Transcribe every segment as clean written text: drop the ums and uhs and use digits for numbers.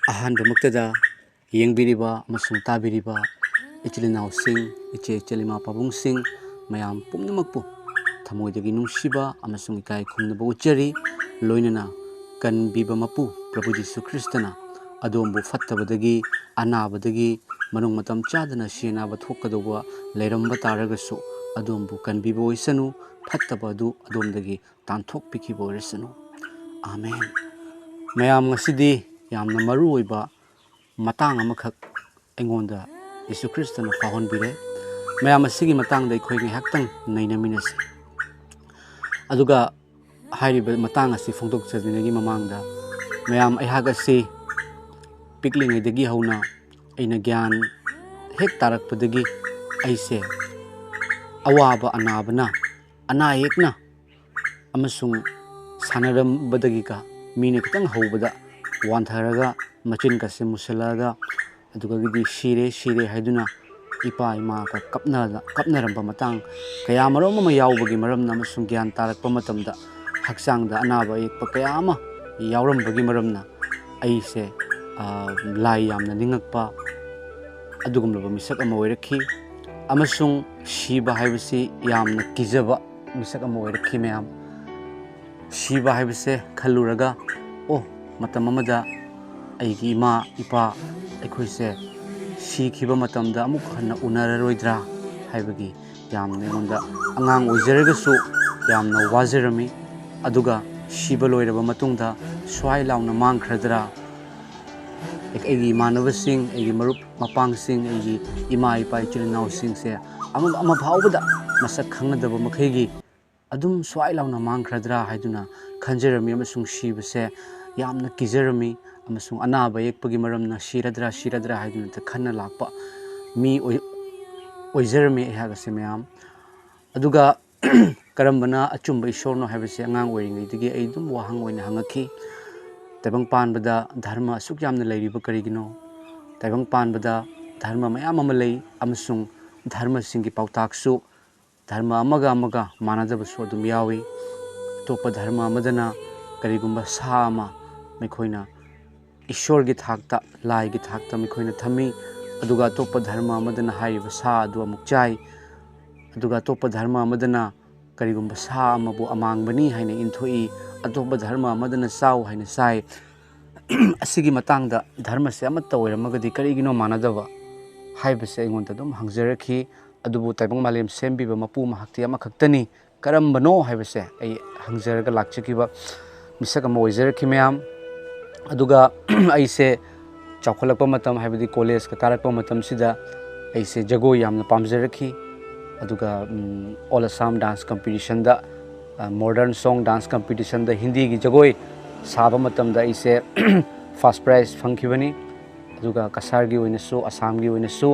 ꯑꯍꯥꯟꯕꯃꯛꯇꯗ ꯌꯦꯡꯕꯤꯔꯤꯕ ꯑꯃꯁꯨꯡ ꯇꯥꯕꯤꯔꯤꯕ ꯏꯆꯤꯜ ꯏꯅꯥꯎꯁꯤꯡ ꯏꯆꯦ ꯏꯆꯜ ꯏꯃꯥ ꯄꯥꯕꯨꯡꯁꯤꯡ ꯃꯌꯥꯝ ꯄꯨꯝꯅꯃꯛꯄꯨ ꯊꯃꯣꯏꯗꯒꯤ ꯅꯨꯡꯁꯤꯕ ꯑꯃꯁꯨꯡ ꯏꯀꯥꯏ ꯈꯨꯝꯅꯕ ꯎꯠꯆꯔꯤ ꯂꯣꯏꯅꯅ ꯀꯟꯕꯤꯕ ꯃꯄꯨ ꯄ꯭ꯔꯚꯨ ꯖꯤꯁꯨ ꯈ꯭ꯔꯤꯁꯇꯅ ꯑꯗꯣꯝꯕꯨ ꯐꯠꯇꯕꯗꯒꯤ ꯑꯅꯥꯕꯗꯒꯤ ꯃꯅꯨꯡ ꯃꯇꯝ ꯆꯥꯗꯅ ꯁꯤꯅꯥꯕ ꯊꯣꯛꯀꯗꯧꯕ ꯂꯩꯔꯝꯕ ꯇꯥꯔꯒꯁꯨ ꯑꯗꯣꯝꯕꯨ ꯀꯟꯕꯤꯕ ꯑꯣꯏꯁꯅꯨ ꯐꯠꯇꯕ ꯑꯗꯨ ꯑꯗꯣꯝꯗꯒꯤ ꯇꯥꯟꯊꯣꯛꯄꯤꯈꯤꯕ ꯑꯣꯏꯔꯁꯅꯨ ꯑꯥꯃꯦꯟ ꯃꯌꯥꯝ ꯉꯁꯤꯗꯤ ꯌꯥꯝꯅ ꯃꯔꯨꯑꯣꯏꯕ ꯃꯇꯥꯡ ꯑꯃꯈꯛ ꯑꯩꯉꯣꯟꯗ ꯌꯤꯁꯨ ꯈ꯭ꯔꯤꯁꯇꯅ ꯐꯥꯎꯍꯟꯕꯤꯔꯦ ꯃꯌꯥꯝ ꯑꯁꯤꯒꯤ ꯃꯇꯥꯡꯗ ꯑꯩꯈꯣꯏ ꯉꯥꯏꯍꯥꯛꯇꯪ ꯅꯩꯅꯃꯤꯟꯅꯁꯤ ꯑꯗꯨꯒ ꯍꯥꯏꯔꯤꯕ ꯃꯇꯥꯡ ꯑꯁꯤ ꯐꯣꯡꯗꯣꯛꯆꯗ꯭ꯔꯤꯉꯩꯒꯤ ꯃꯃꯥꯡꯗ ꯃꯌꯥꯝ ꯑꯩꯍꯥꯛ ꯑꯁꯤ ꯄꯤꯛꯂꯤꯉꯩꯗꯒꯤ ꯍꯧꯅ ꯑꯩꯅ ꯒ꯭ꯌꯥꯟ ꯍꯦꯛ ꯇꯥꯔꯛꯄꯗꯒꯤ ꯑꯩꯁꯦ ꯑꯋꯥꯕ ꯑꯅꯥꯕꯅ ꯑꯅꯥ ꯑꯌꯦꯛꯅ ꯑꯃꯁꯨꯡ ꯁꯥꯟꯅꯔꯝꯕꯗꯒꯤꯒ ꯃꯤꯅ ꯈꯤꯇꯪ ꯍꯧꯕꯗ ꯋꯥꯟꯊꯔꯒ ꯃꯆꯤꯟꯒꯁꯦ ꯃꯨꯁꯜꯂꯛꯑꯒ ꯑꯗꯨꯒꯗꯤ ꯁꯤꯔꯦ ꯍꯥꯏꯗꯨꯅ ꯏꯄꯥ ꯏꯃꯥꯒ ꯀꯞꯅꯔꯝꯕ ꯃꯇꯥꯡ ꯀꯌꯥꯃꯔꯣꯝ ꯑꯃ ꯌꯥꯎꯕꯒꯤ ꯃꯔꯝꯅ ꯑꯃꯁꯨꯡ ꯒ꯭ꯌꯥꯟ ꯇꯥꯔꯛꯄ ꯃꯇꯝꯗ ꯍꯛꯆꯥꯡꯗ ꯑꯅꯥꯕ ꯑꯌꯦꯛꯄ ꯀꯌా ꯑꯃ ꯌꯥꯎꯔꯝꯕꯒꯤ ꯃꯔꯝꯅ ꯑꯩꯁꯦ ꯂꯥꯏ ꯌꯥꯝꯅ ꯅꯤꯡꯉꯛꯄ ꯑꯗꯨꯒꯨꯝꯂꯕ ꯃꯤꯁꯛ ꯑꯃ ꯑꯣꯏꯔꯛꯈꯤ ꯑꯃꯁꯨꯡ ꯁꯤꯕ ꯍꯥꯏꯕꯁꯤ ꯌꯥꯝꯅ ꯀꯤꯖꯕ ꯃꯤꯁꯛ ꯑꯃ ꯑꯣꯏꯔꯛꯈꯤ ꯃꯌꯥꯝ ꯁꯤꯕ ꯍꯥꯏꯕꯁꯦ ꯈꯜꯂꯨꯔꯒ ꯃꯇꯝ ꯑꯃꯗ ꯑꯩꯒꯤ ꯏꯃꯥ ꯏꯄꯥ ꯑꯩꯈꯣꯏꯁꯦ ꯁꯤꯈꯤꯕ ꯃꯇꯝꯗ ꯑꯃꯨꯛ ꯍꯟꯅ ꯎꯅꯔꯔꯣꯏꯗ꯭ꯔꯥ ꯍꯥꯏꯕꯒꯤ ꯌꯥꯝꯅ ꯑꯩꯉꯣꯟꯗ ꯑꯉꯥꯡ ꯑꯣꯏꯖꯔꯒꯁꯨ ꯌꯥꯝꯅ ꯋꯥꯖꯔꯝꯃꯤ ꯑꯗꯨꯒ ꯁꯤꯕ ꯂꯣꯏꯔꯕ ꯃꯇꯨꯡꯗ ꯁ꯭ꯋꯥꯏ ꯂꯥꯎꯅ ꯃꯥꯡꯈ꯭ꯔꯗ꯭ꯔꯥ ꯑꯩꯒꯤ ꯏꯃꯥꯟꯅꯕꯁꯤꯡ ꯑꯩꯒꯤ ꯃꯔꯨꯞ ꯃꯄꯥꯡꯁꯤꯡ ꯑꯩꯒꯤ ꯏꯃꯥ ꯏꯄꯥ ꯏꯆꯤꯜ ꯏꯅꯥꯎꯁꯤꯡꯁꯦ ꯑꯃ ꯐꯥꯎꯕꯗ ꯃꯁꯛ ꯈꯪꯅꯗꯕ ꯃꯈꯩꯒꯤ ꯑꯗꯨꯝ ꯁ꯭ꯋꯥꯏ ꯂꯥꯎꯅ ꯃꯥꯡꯈ꯭ꯔꯗ꯭ꯔꯥ ꯍꯥꯏꯗꯨꯅ ꯈꯟꯖꯔꯝꯃꯤ ꯑꯃꯁꯨꯡ ꯁꯤꯕꯁꯦ ꯌꯥꯝꯅ ꯀꯤꯖꯔꯝꯃꯤ ꯑꯃꯁꯨꯡ ꯑꯅꯥꯕ ꯌꯦꯛꯄꯒꯤ ꯃꯔꯝꯅ ꯁꯤꯔꯗ꯭ꯔꯥ ꯍꯥꯏꯗꯨꯅ ꯈꯟꯅ ꯂꯥꯛꯄ ꯃꯤ ꯑꯣꯏꯖꯔꯝꯃꯤ ꯑꯩꯍꯥꯛ ꯑꯁꯤ ꯃꯌꯥꯝ ꯑꯗꯨꯒ ꯀꯔꯝꯕꯅ ꯑꯆꯨꯝꯕ ꯏꯁꯣꯔꯅꯣ ꯍꯥꯏꯕꯁꯦ ꯑꯉꯥꯡ ꯑꯣꯏꯔꯤꯉꯩꯗꯒꯤ ꯑꯩ ꯑꯗꯨꯝ ꯋꯥꯍꯪ ꯑꯣꯏꯅ ꯍꯪꯉꯛꯈꯤ ꯇꯥꯏꯕꯪꯄꯥꯟꯕꯗ ꯙꯔꯃ ꯑꯁꯨꯛ ꯌꯥꯝꯅ ꯂꯩꯔꯤꯕ ꯀꯔꯤꯒꯤꯅꯣ ꯇꯥꯏꯕꯪꯄꯥꯟꯕꯗ ꯙꯔꯃ ꯃꯌꯥꯝ ꯑꯃ ꯂꯩ ꯑꯃꯁꯨꯡ ꯙꯔꯃꯁꯤꯡꯒꯤ ꯄꯥꯎꯇꯥꯛꯁꯨ ꯙꯔꯃ ꯑꯃꯒ ꯃꯥꯟꯅꯗꯕꯁꯨ ꯑꯗꯨꯝ ꯌꯥꯎꯏ ꯑꯇꯣꯞꯄ ꯙꯔꯃ ꯑꯃꯗꯅ ꯀꯔꯤꯒꯨꯝꯕ ꯁꯥ ꯑꯃ ꯃꯈꯣꯏꯅ ꯏꯁꯣꯔꯒꯤ ꯊꯥꯛꯇ ꯂꯥꯏꯒꯤ ꯊꯥꯛꯇ ꯃꯈꯣꯏꯅ ꯊꯝꯃꯤ ꯑꯗꯨꯒ ꯑꯇꯣꯞꯄ ꯙꯔꯃ ꯑꯃꯗꯅ ꯍꯥꯏꯔꯤꯕ ꯁꯥ ꯑꯗꯨ ꯑꯃꯨꯛ ꯆꯥꯏ ꯑꯗꯨꯒ ꯑꯇꯣꯞꯄ ꯙꯔꯃ ꯑꯃꯗꯅ ꯀꯔꯤꯒꯨꯝꯕ ꯁꯥ ꯑꯃꯕꯨ ꯑꯃꯥꯡꯕꯅꯤ ꯍꯥꯏꯅ ꯏꯟꯊꯣꯛꯏ ꯑꯇꯣꯞꯄ ꯙꯔꯃ ꯑꯃꯗꯅ ꯆꯥꯎ ꯍꯥꯏꯅ ꯆꯥꯏ ꯑꯁꯤꯒꯤ ꯃꯇꯥꯡꯗ ꯙꯔꯃꯁꯦ ꯑꯃꯠꯇ ꯑꯣꯏꯔꯝꯃꯒꯗꯤ ꯀꯔꯤꯒꯤꯅꯣ ꯃꯥꯟꯅꯗꯕ ꯍꯥꯏꯕꯁꯦ ꯑꯩꯉꯣꯟꯗ ꯑꯗꯨꯝ ꯍꯪꯖꯔꯛꯈꯤ ꯑꯗꯨꯕꯨ ꯇꯥꯏꯕꯪ ꯃꯥꯂꯦꯝ ꯁꯦꯝꯕꯤꯕ ꯃꯄꯨ ꯃꯍꯥꯛꯇꯤ ꯑꯃꯈꯛꯇꯅꯤ ꯀꯔꯝꯕꯅꯣ ꯍꯥꯏꯕꯁꯦ ꯑꯩ ꯍꯪꯖꯔꯒ ꯂꯥꯛꯆꯈꯤꯕ ꯃꯤꯁꯛ ꯑꯃ ꯑꯣꯏꯖꯔꯛꯈꯤ ꯃꯌꯥꯝ ꯑꯗꯨꯒ ꯑꯩꯁꯦ ꯆꯥꯎꯈꯠꯂꯛꯄ ꯃꯇꯝ ꯍꯥꯏꯕꯗꯤ ꯀꯣꯂꯦꯖꯀ ꯀꯥꯔꯛꯄ ꯃꯇꯝꯁꯤꯗ ꯑꯩꯁꯦ ꯖꯒꯣꯏ ꯌꯥꯝꯅ ꯄꯥꯝꯖꯔꯛꯈꯤ ꯑꯗꯨꯒ ꯑꯣꯜ ꯑꯁꯥꯝ ꯗꯥꯟꯁ ꯀꯝꯄꯤꯇꯤꯁꯟꯗ ꯃꯣꯗꯔꯟ ꯁꯣꯡ ꯗꯥꯟꯁ ꯀꯝꯄꯤꯇꯤꯁꯟꯗ ꯍꯤꯟꯗꯤꯒꯤ ꯖꯒꯣꯏ ꯁꯥꯕ ꯃꯇꯝꯗ ꯑꯩꯁꯦ ꯐꯥꯔꯁ ꯄ꯭ꯔꯥꯏꯖ ꯐꯪꯈꯤꯕꯅꯤ ꯑꯗꯨꯒ ꯀꯁꯥꯔꯒꯤ ꯑꯣꯏꯅꯁꯨ ꯑꯁꯥꯝꯒꯤ ꯑꯣꯏꯅꯁꯨ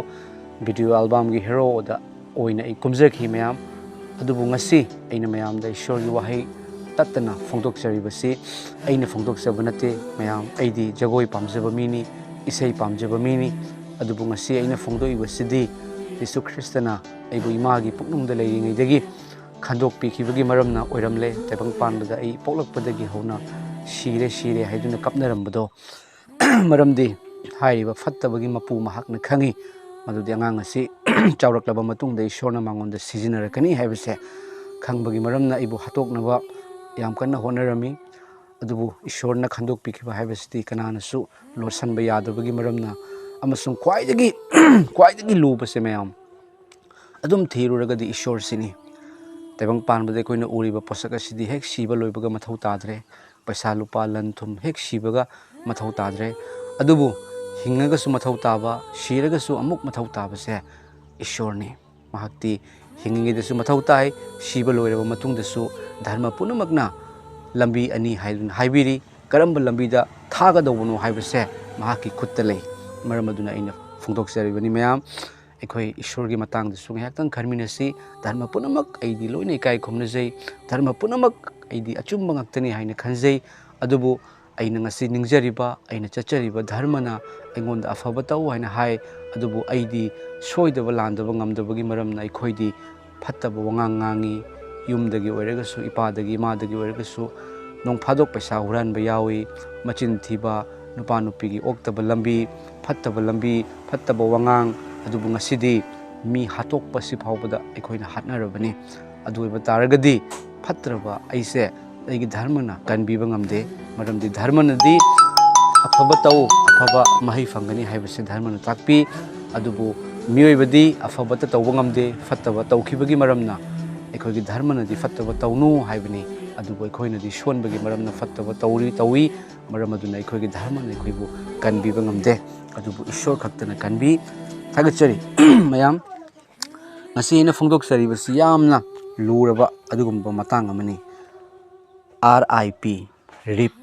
ꯚꯤꯗꯤꯑꯣ ꯑꯦꯜꯕꯝꯒꯤ ꯍꯦꯔꯣꯗ ꯑꯣꯏꯅ ꯑꯩ ꯀꯨꯝꯖꯈꯤ ꯃꯌꯥꯝ ꯑꯗꯨꯕꯨ ꯉꯁꯤ ꯑꯩꯅ ꯃꯌꯥꯝꯗ ꯏꯁꯣꯔꯒꯤ ꯋꯥꯍꯩ ꯇꯠꯇꯅ ꯐꯣꯡꯗꯣꯛꯆꯔꯤꯕꯁꯤ ꯑꯩꯅ ꯐꯣꯡꯗꯣꯛꯆꯕ ꯅꯠꯇꯦ ꯃꯌꯥꯝ ꯑꯩꯗꯤ ꯖꯒꯣꯏ ꯄꯥꯝꯖꯕ ꯃꯤꯅꯤ ꯏꯁꯩ ꯄꯥꯝꯖꯕ ꯃꯤꯅꯤ ꯑꯗꯨꯕꯨ ꯉꯁꯤ ꯑꯩꯅ ꯐꯣꯡꯗꯣꯛꯏꯕꯁꯤꯗꯤ ꯌꯤꯁꯨ ꯈ꯭ꯔꯤꯁꯇꯅ ꯑꯩꯕꯨ ꯏꯃꯥꯒꯤ ꯄꯨꯛꯅꯨꯡꯗ ꯂꯩꯔꯤꯉꯩꯗꯒꯤ ꯈꯟꯗꯣꯛꯄꯤꯈꯤꯕꯒꯤ ꯃꯔꯝꯅ ꯑꯣꯏꯔꯝꯂꯦ ꯇꯥꯏꯕꯪꯄꯥꯟꯕꯗ ꯑꯩ ꯄꯣꯛꯂꯛꯄꯗꯒꯤ ꯍꯧꯅ ꯁꯤꯔꯦ ꯍꯥꯏꯗꯨꯅ ꯀꯞꯅꯔꯝꯕꯗꯣ ꯃꯔꯝꯗꯤ ꯍꯥꯏꯔꯤꯕ ꯐꯠꯇꯕꯒꯤ ꯃꯄꯨ ꯃꯍꯥꯛꯅ ꯈꯪꯉꯤ ꯃꯗꯨꯗꯤ ꯑꯉꯥꯡ ꯑꯁꯤ ꯆꯥꯎꯔꯛꯂꯕ ꯃꯇꯨꯡꯗ ꯏꯁꯣꯔꯅ ꯃꯉꯣꯟꯗ ꯁꯤꯖꯤꯟꯅꯔꯛꯀꯅꯤ ꯍꯥꯏꯕꯁꯦ ꯈꯪꯕꯒꯤ ꯃꯔꯝꯅ ꯑꯩꯕꯨ ꯍꯥꯠꯇꯣꯛꯅꯕ ꯌꯥꯝ ꯀꯟꯅ ꯍꯣꯠꯅꯔꯝꯃꯤ ꯑꯗꯨꯕꯨ ꯏꯁꯣꯔꯅ ꯈꯟꯗꯣꯛꯄꯤꯈꯤꯕ ꯍꯥꯏꯕꯁꯤꯗꯤ ꯀꯅꯥꯅꯁꯨ ꯂꯣꯠꯁꯤꯟꯕ ꯌꯥꯗꯕꯒꯤ ꯃꯔꯝꯅ ꯑꯃꯁꯨꯡ ꯈ꯭ꯋꯥꯏꯗꯒꯤ ꯂꯨꯕꯁꯦ ꯃꯌꯥꯝ ꯑꯗꯨꯝ ꯊꯤꯔꯨꯔꯒꯗꯤ ꯏꯁꯣꯔꯁꯤꯅꯤ ꯇꯥꯏꯕꯪꯄꯥꯟꯕꯗ ꯑꯩꯈꯣꯏꯅ ꯎꯔꯤꯕ ꯄꯣꯠꯁꯛ ꯑꯁꯤꯗꯤ ꯍꯦꯛ ꯁꯤꯕ ꯂꯣꯏꯕꯒ ꯃꯊꯧ ꯇꯥꯗ꯭ꯔꯦ ꯄꯩꯁꯥ ꯂꯨꯄꯥ ꯂꯟ ꯊꯨꯝ ꯍꯦꯛ ꯁꯤꯕꯒ ꯃꯊꯧ ꯇꯥꯗ꯭ꯔꯦ ꯑꯗꯨꯕꯨ ꯍꯤꯡꯉꯒꯁꯨ ꯃꯊꯧ ꯇꯥꯕ ꯁꯤꯔꯒꯁꯨ ꯑꯃꯨꯛ ꯃꯊꯧ ꯇꯥꯕꯁꯦ ꯏꯁꯣꯔꯅꯤ ꯃꯍꯥꯛꯇꯤ ꯍꯤꯡꯉꯤꯉꯩꯗꯁꯨ ꯃꯊꯧ ꯇꯥꯏ ꯁꯤꯕ ꯂꯣꯏꯔꯕ ꯃꯇꯨꯡꯗꯁꯨ ꯙꯔꯃ ꯄꯨꯝꯅꯃꯛꯅ ꯂꯝꯕꯤ ꯑꯅꯤ ꯍꯥꯏꯗꯨꯅ ꯍꯥꯏꯕꯤꯔꯤ ꯀꯔꯝꯕ ꯂꯝꯕꯤꯗ ꯊꯥꯒꯗꯧꯕꯅꯣ ꯍꯥꯏꯕꯁꯦ ꯃꯍꯥꯛꯀꯤ ꯈꯨꯠꯇ ꯂꯩ ꯃꯔꯝ ꯑꯗꯨꯅ ꯑꯩꯅ ꯐꯣꯡꯗꯣꯛꯆꯔꯤꯕꯅꯤ ꯃꯌꯥꯝ ꯑꯩꯈꯣꯏ ꯏꯁꯣꯔꯒꯤ ꯃꯇꯥꯡꯗꯁꯨ ꯉꯥꯏꯍꯥꯛꯇꯪ ꯈꯟꯃꯤꯟꯅꯁꯤ ꯙꯔꯃ ꯄꯨꯝꯅꯃꯛ ꯑꯩꯗꯤ ꯂꯣꯏꯅ ꯏꯀꯥꯏ ꯈꯨꯝꯅꯖꯩ ꯙꯔꯃ ꯄꯨꯝꯅꯃꯛ ꯑꯩꯗꯤ ꯑꯆꯨꯝꯕ ꯉꯥꯛꯇꯅꯤ ꯍꯥꯏꯅ ꯈꯟꯖꯩ ꯑꯗꯨꯕꯨ ꯑꯩꯅ ꯉꯁꯤ ꯅꯤꯡꯖꯔꯤꯕ ꯑꯩꯅ ꯆꯠꯆꯔꯤꯕ ꯙꯔꯃꯅ ꯑꯩꯉꯣꯟꯗ ꯑꯐꯕ ꯇꯧ ꯍꯥꯏꯅ ꯍꯥꯏ ꯑꯗꯨꯕꯨ ꯑꯩꯗꯤ ꯁꯣꯏꯗꯕ ꯂꯥꯟꯗꯕ ꯉꯝꯗꯕꯒꯤ ꯃꯔꯝꯅ ꯑꯩꯈꯣꯏꯗꯤ ꯐꯠꯇꯕ ꯋꯥꯉꯥꯡ ꯉꯥꯡꯉꯤ ꯌꯨꯝꯗꯒꯤ ꯑꯣꯏꯔꯒꯁꯨ ꯏꯄꯥꯗꯒꯤ ꯏꯃꯥꯗꯒꯤ ꯑꯣꯏꯔꯒꯁꯨ ꯅꯣꯡ ꯐꯥꯗꯣꯛ ꯄꯩꯁꯥ ꯍꯨꯔꯥꯟꯕ ꯌꯥꯎꯏ ꯃꯆꯤꯟ ꯊꯤꯕ nupa nupi gi oktaba lambi fattaba wangang adubu ngasidi mi hatokpa si phawbada aikoina hatnarabani adu iba taragadi fatraba aise aigi dharmana kanbiba ngamde maramdi dharmanadi afaba tau afaba mahi fangani haibase dharmana takpi adubu miyoibadi afaba ta tawba ngamde fattaba tawkhibagi maramna aikoigi dharmanadi fattaba tawnu haibani adubu aikoinadi sonbagi maramna fattaba tawi maram aduna aikoigi dharmana aikoibu kanbiba ngamde adubu ishor khaktana kanbi thagachari mayam ngasi ina phongdoksari basi yamna luraba adugumba matang amani RIP RIP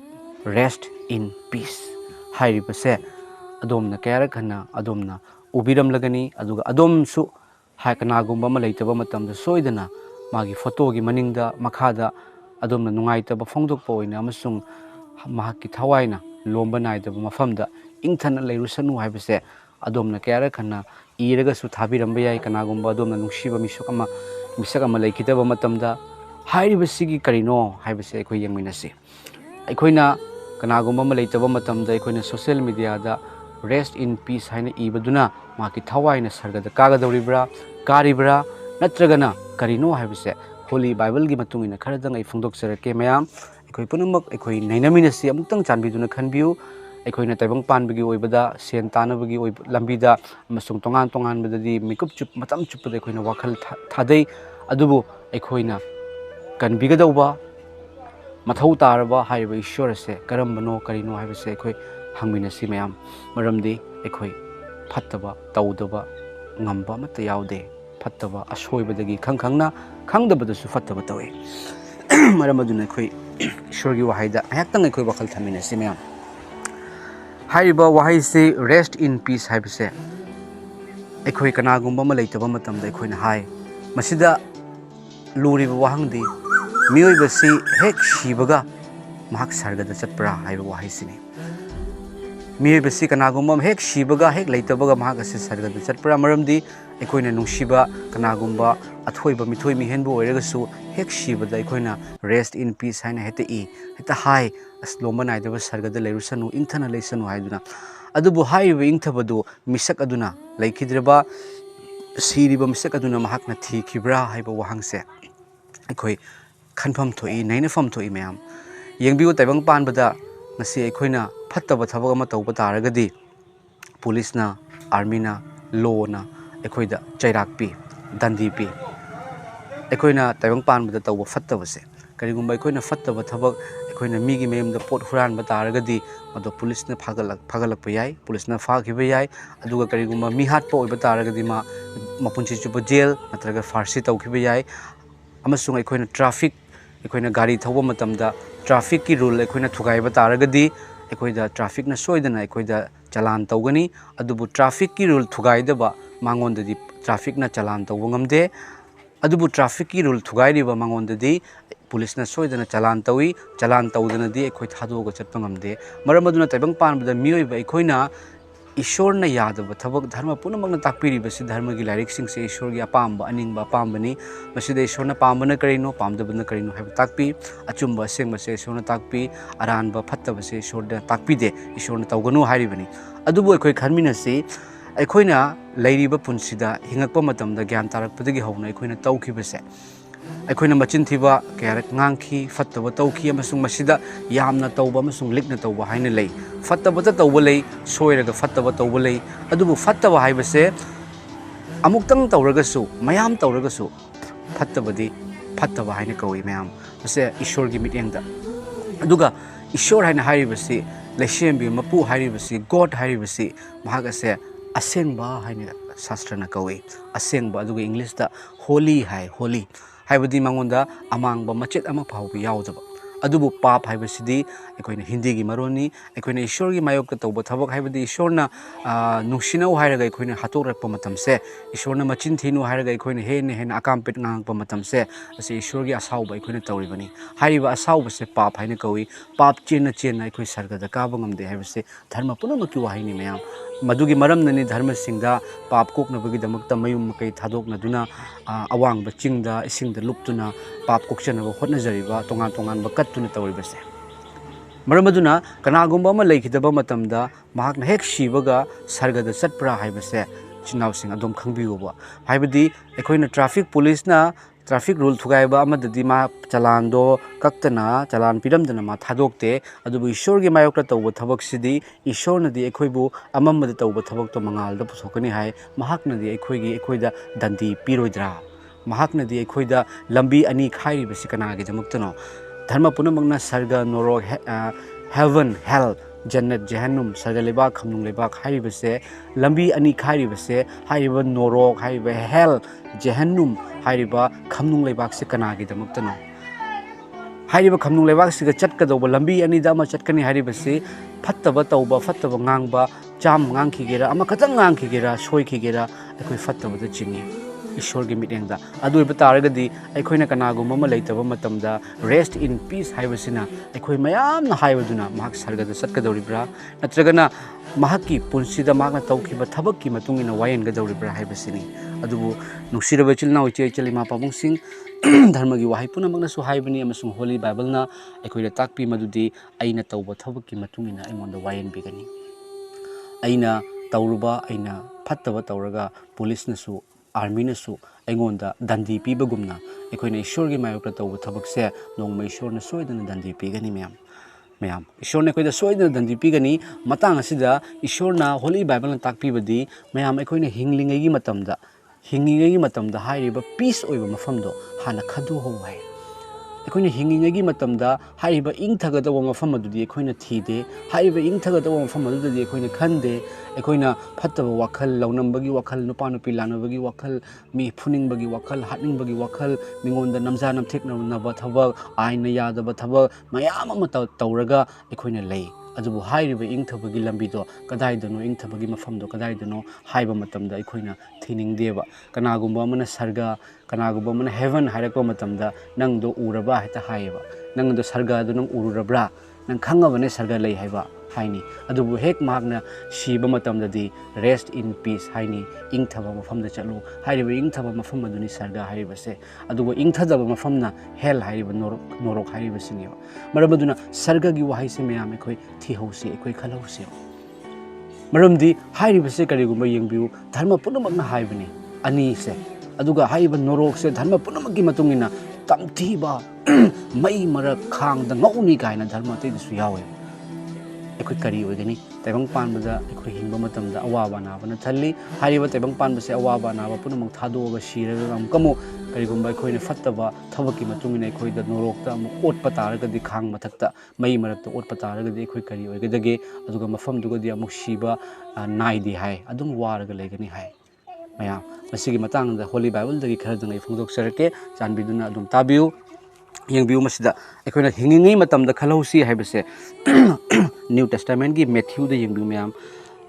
rest in peace hairibase adomna kayara khana adomna ubiram lagani aduga adomsu hakanagumba ma leitaba matamda soidana magi photo gi maningda makhada adomna nungaitaba phongdokpa oina amasung mahaki thawaina lomba naidaba mafamda ingthana leirusanu haibase adomna kayara khana iraga su thabiramba yai kanagumba adomna nungshiba misak ama leikitaba matamda hairibasigi karino haibase akhoi yangminasi aikoina kanagumba ma leitaba matamda aikoina social media da rest in peace haina ibaduna maki thawaina sargada kagadoribra karibra natragana karino haibase holy bible gi matungina kharadang ai phongdoksarake mayam akhoi punamak akhoi nainaminasi amuktang chanbiduna khanbiu aikoina taibang panbagi oibada sen tanabagi oib lambida amasung tongan badadi mikup chup matam chupda aikoina wakhal thadai adubu aikoina kanbigadauba mathau taraba haiba ishwarase karambano karino haibase akhoi hangminasi mayam maramdi akhoi phattaba tawdaba ngamba mata yaude fattaba asoibadagi khangkhangna khangdabadasu fattaba tawe maram aduna akhoi ishwargi wahaida ayaktang akhoi wakhal thaminasi mayam hairiba wahaise rest in peace haibase akhoi kanagumba ma leitaba matamda akhoi na hai masida luriba wahangdi miyoibasi hek shibaga mahak sargada chatpra haiba wahaisini miyoibasi kanagumba hek shibaga hek leitabaga mahak ase sargada chatpra maramdi aikoina nungshiba kanagumba athoiba mithoi mihenbu oiragasu hek shibada aikoina rest in peace haina heta hai aslomba naidaba sargada leirusanu ingthana leisanu haiduna adubu haiba ingthabadu misak aduna leikidraba siriba misak aduna mahakna thikibra haiba wahangse akhoi khanpham thoi nainafam thoi mayam yengbiu taibang panbada ngasi aikoina phattaba thabak ama tawba taragadi police na army na law na aikoida chairak pi dandi pi aikoina taibang panbada tawba fattabase karigumba aikoina fattaba thabak aikoina migi meyamda pot huranba taragadi mado police na phagalakpa yai police na phakhiba yai aduga karigumba mi hatpa oiba taragadi ma mapunchi chupa jail natraga farsi tawkhiba yai amasung aikoina traffic aikoina gari thawba matamda traffic ki rule aikoina thugaiba taragadi aikoida traffic na soidana aikoida chalan tawgani adubu traffic ki rule thugaidaba mangondadi traffic na chalan tawba ngamde adubu traffic ki rule thugairiba mangondadi police na soidana chalan tawdana di akhoi thadoga chatpa ngamde maram aduna taibang panbada miyoiba aikoina ishorna yadaba thabak dharma punamagna takpiribasi dharma gi lyric sing se ishor gi apamba aningba apambani masida ishorna pambana karino pamdabana karino haiba takpi achumba sengba se ishorna takpi aranba phattaba se ishorda takpi de ishorna tawganu hairibani adubu akhoi khanminasi aikoina leiriba punsida hingakpa matamda gyan tarakpadagi hauna aikoina tawkhibase aikoina machin thiba karak ngangki fattaba tawki amasung masida yamna tawba amasung likna tawba haina lei fattaba ta tawba lei soiraga fattaba tawba lei adubu fattaba haibase amuktang tawragasu mayam tawragasu fattabadi fattaba haina kawi mayam ase ishor gi mityengda aduga ishor haina hairibasi leishembi mapu hairibasi god hairibasi mahagase asengba haina shastrana kawi asengba aduga english da holy hai holy haibadi mangonda amangba machet ama phawbi yaudaba adubu pap haibasidi aikoina hindi gi maroni aikoina ishor gi mayok tawba thabak haibadi ishorna nungsinau hairaga aikoina hatokrakpa matamse ishorna machin thinu hairaga aikoina hena akampet ngangpa matamse ase ishor gi asauba aikoina tawribani haiba asauba se pap haina kawi pap chena aikoi sargada kaba ngamde haibase dharma punamaki wahaini mayam madugi maramnani dharma singda pap koknabagi damakta mayum makai thadoknaduna awang ba chingda isingda luptuna pap kokchanaba hotnajariba tongan bakat tuna tawribase मरम अदुना कनागुम्बा अमा लेखिदबा मतमदा महाकना हेक शिबगा सर्गदा चटप्रा हाइबसे चिनावसिंग अदोम खंगबियोबा हाइबदी अखोइना traffic police ना traffic rule थुगाइबा अमददी मा चलान दो कक्तना चलान पिरमदना मा थादोक्ते अदुबु ईश्वर गे मायोक्ता तौबा थबकसिदी ईश्वरनदी अखोइबु अममद तौबा थबक तो मंगालदा पुथोकनी हाय महाकनदी अखोइदा दंदी पिरोइद्रा महाकनदी अखोइदा लंबी अनि खाइरिबसि कनागे जमक्तनो धर्म पुनमगना सर्ग नोरोग हेवन हेल जन्नत जहन्नुम सर्ग लेबा खमनुंग लेबा खाइरिबसे लंबी अनि खाइरिबसे हाइरिबा नोरोग हाइरिबा हेल जहन्नुम हाइरिबा खमनुंग लेबाक से कनागे दमक्तनो हाइरिबा खमनुंग लेबाक से चटकदौबा लंबी अनि दमा चटकनी हाइरिबसे फत्तबा तौबा फत्तबा ngang चाम ngang अमा खतंग ngang सोइखिगेरा अखोइ फत्तबदा चिंगी ईश्वर की मिटेंगदा अदुइबा तारगदी अखोइना कनागुम्बा अमा लेतबा मतमदा रेस्ट इन पीस हाइबसिना अखोइ मयामना हाइबदुना महाक सर्गदा चटकदौरिब्रा नत्रगना महाकी पुंसिदा महाकना तौखिबा थबककी मतुंगिना वायनगदौरिब्रा हाइबसिनी अदुबु नुसिरबा चिलनाउ इचे चलिमा पाबुंगसिंग धर्म की वाहै पुनमगनासु हाइबनी अमसुंग होली बाइबलना अखोइदा ताकपी मदुदी अइना तौबा थबककी मतुंगिना अइमोंदा वायनबिगनी अइना तौरुबा अइना फत्तबा तौरगा पुलिसनसु आर्मीनसु अइगोंदा दंदी पीबगुमना अखोइना ईश्वर की मायोक्ता तौबा थबकसे नोंगमा ईश्वरना सोइदना दंदी पीगनी मैम ईश्वर ने अखोइदा सोइदना दंदी पीगनी मतांग असिदा ईश्वरना होली बाइबलना ताकपीबदी मैम अखोइना हिंगलिंगैगी मतमदा हाइरिबा पीस ओइबा मफमदो हाना खदोहो हाय अखोइना हिंगिंगैगी मतमदा हाइरिबा इंथगदबा मफम अदुदी अखोइना थीदे हाइरिबा इंथगदबा मफम अदुदी अखोइना खंदे अखोइना फत्तबा वाखल लौनमबगी वाखल नुपा नुपी लानबगी वाखल मी फुनिंगबगी वाखल हानिंगबगी वाखल मिंगोंदा नमजा नमथेकनबा थबक आइना यादबा थबक मयाम अमा तौरगा अखोइना लई अदुबु हाइरिबा इंथबगी लंबीदो कदाइदनो इंथबगी मफमदो कदाइदनो हाइबा मतमदा अखोइना थीनिंगदेबा कनागुम्बा अमना सर्गा कनागुम्बा अमना हेवन हाइरकपा मतमदा नंगदो उरबा हेता हाइबा नंगदो सर्गादो नंग उरुरब्रा नंग खंगबने सर्गा लई हाइबा हाइनी अदुबु हेक मागना शिबा मतमददी रेस्ट इन पीस हाइनी इंथबा मफमदा चलु हाइरिबा इंथबा मफम अदुनी सर्गा हाइबसे अदुबु इंथदबा मफमना हेल हाइरिबा नोरोक हाइरिबसिनेबा मरमदुना सर्गागी वाहैसे मयाम अखोइ थीहौसी अखोइ खलौसी मरमदी हाइरिबसे करिगुम्बा यंगबिउ धर्म पुनमकना हाइबनी अनीसे अदुगा हाइबा नोरोकसे धर्म पुनमकी मतुंगिना तमथीबा मई मरक खांगदा ngौनी कायना धर्म तेदसु यावे अखोइ करी ओइगनी तैबंग पानबदा अखोइ हिंबा मतमदा अवाबा नाबना थल्ली हाइरिबा तैबंग पानबसे अवाबा नाबा पुनमक थादोगा शिरगा अमकमु करिगुम्बा अखोइना फत्तबा थबकी मतुंगिना अखोइदा नोरोकता अमु ओटपा तारगदी खांग मथक्ता मई मरकता ओटपा तारगदी अखोइ करी ओइगदगे अदुगा मफमदुगदी अमुक शिबा नाइदि हाय अदुम वारगा लेगनी हाय मैम मसिगी मतंगदा होली बाइबलदगी खरदंग फोंदोक्सरके चानबिदुना अदुम ताबिउ यंगबिउ मसिदा अखोइना हिंगिंगै मतमदा खलौसी हाइबसे न्यू टेस्टामेंट की मैथ्यू द यंगबिउ मैम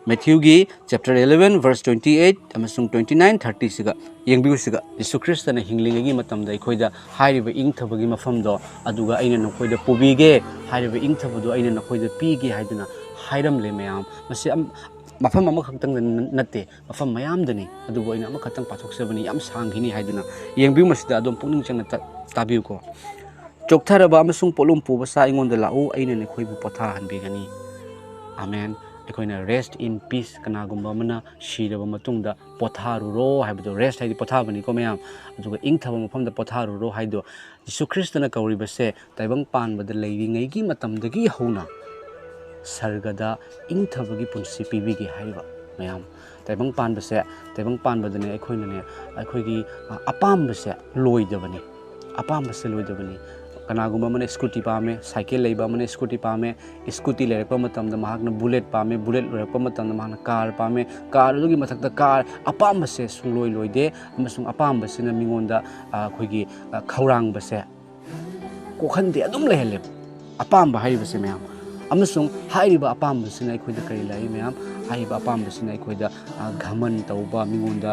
मैथ्यू की चैप्टर 11 वर्स 28 अमसुंग 29 30 सिगा यंगबिउ सिगा यीशु ख्रिस्टना हिंगलिंगै मतमदा अखोइदा हाइरिबा इंथबगी मफमदो अदुगा अइना नखोइदा पुबिगे हाइरिबा इंथबदो अइना नखोइदा पीगे हाइदुना हाइरमले मैम मसि मफम अमा खक्तंग नते मफम मयामदनी अदुबो अइना अमा खतंग पाथोक्सबनी याम सांगिनी हाइदुना यंगबिउ मसिदा अदुम पुनिंग चंगना ताबिउको चोक्थरबा अमसुंग पोलुम पुबसा इंगोंदा लाउ अइना नखोइबु पोथा हनबिगनी आमेन अखोइना rest in peace कनागुम्बा Amna शिरबा मतुंगदा पोथारुरो हाइबदो rest हाइदि पोथाबनी को मैम अदुगा इंथबा मफमदा पोथारुरो हाइदो यीशु ख्रिस्टना कौरिबसे तैबंग पानबदा लेरिंगैगी मतमदगी हौना सर्गदा इंथबगी पुंसी पीबिगे हाइबा मैम तैबंग पानबदने अखोइनने अखोइगी अपामबसे लोइदबनी कनागुम्बा मने स्कूटी पामे साइकिल लेबा मने स्कूटी पामे स्कूटी लेरकपा मतमदा महाकना बुलेट पामे बुलेट लेरकपा मतमदा महाकना कार पामे कार दुगी मथक्ता कार अपामबसे सुंलोइ लोइदे अमसुंग अपामबसेना मिंगोंदा अखोइगी खौरांगबसे कोखंदे अदुम लेहले अपामबा हाइबसे मैम अमसुंग हाइरिबा अपामबसिना अखोइदा करि लाई मैम हाइबा अपामबसिना अखोइदा घमन तौबा मिंगोंदा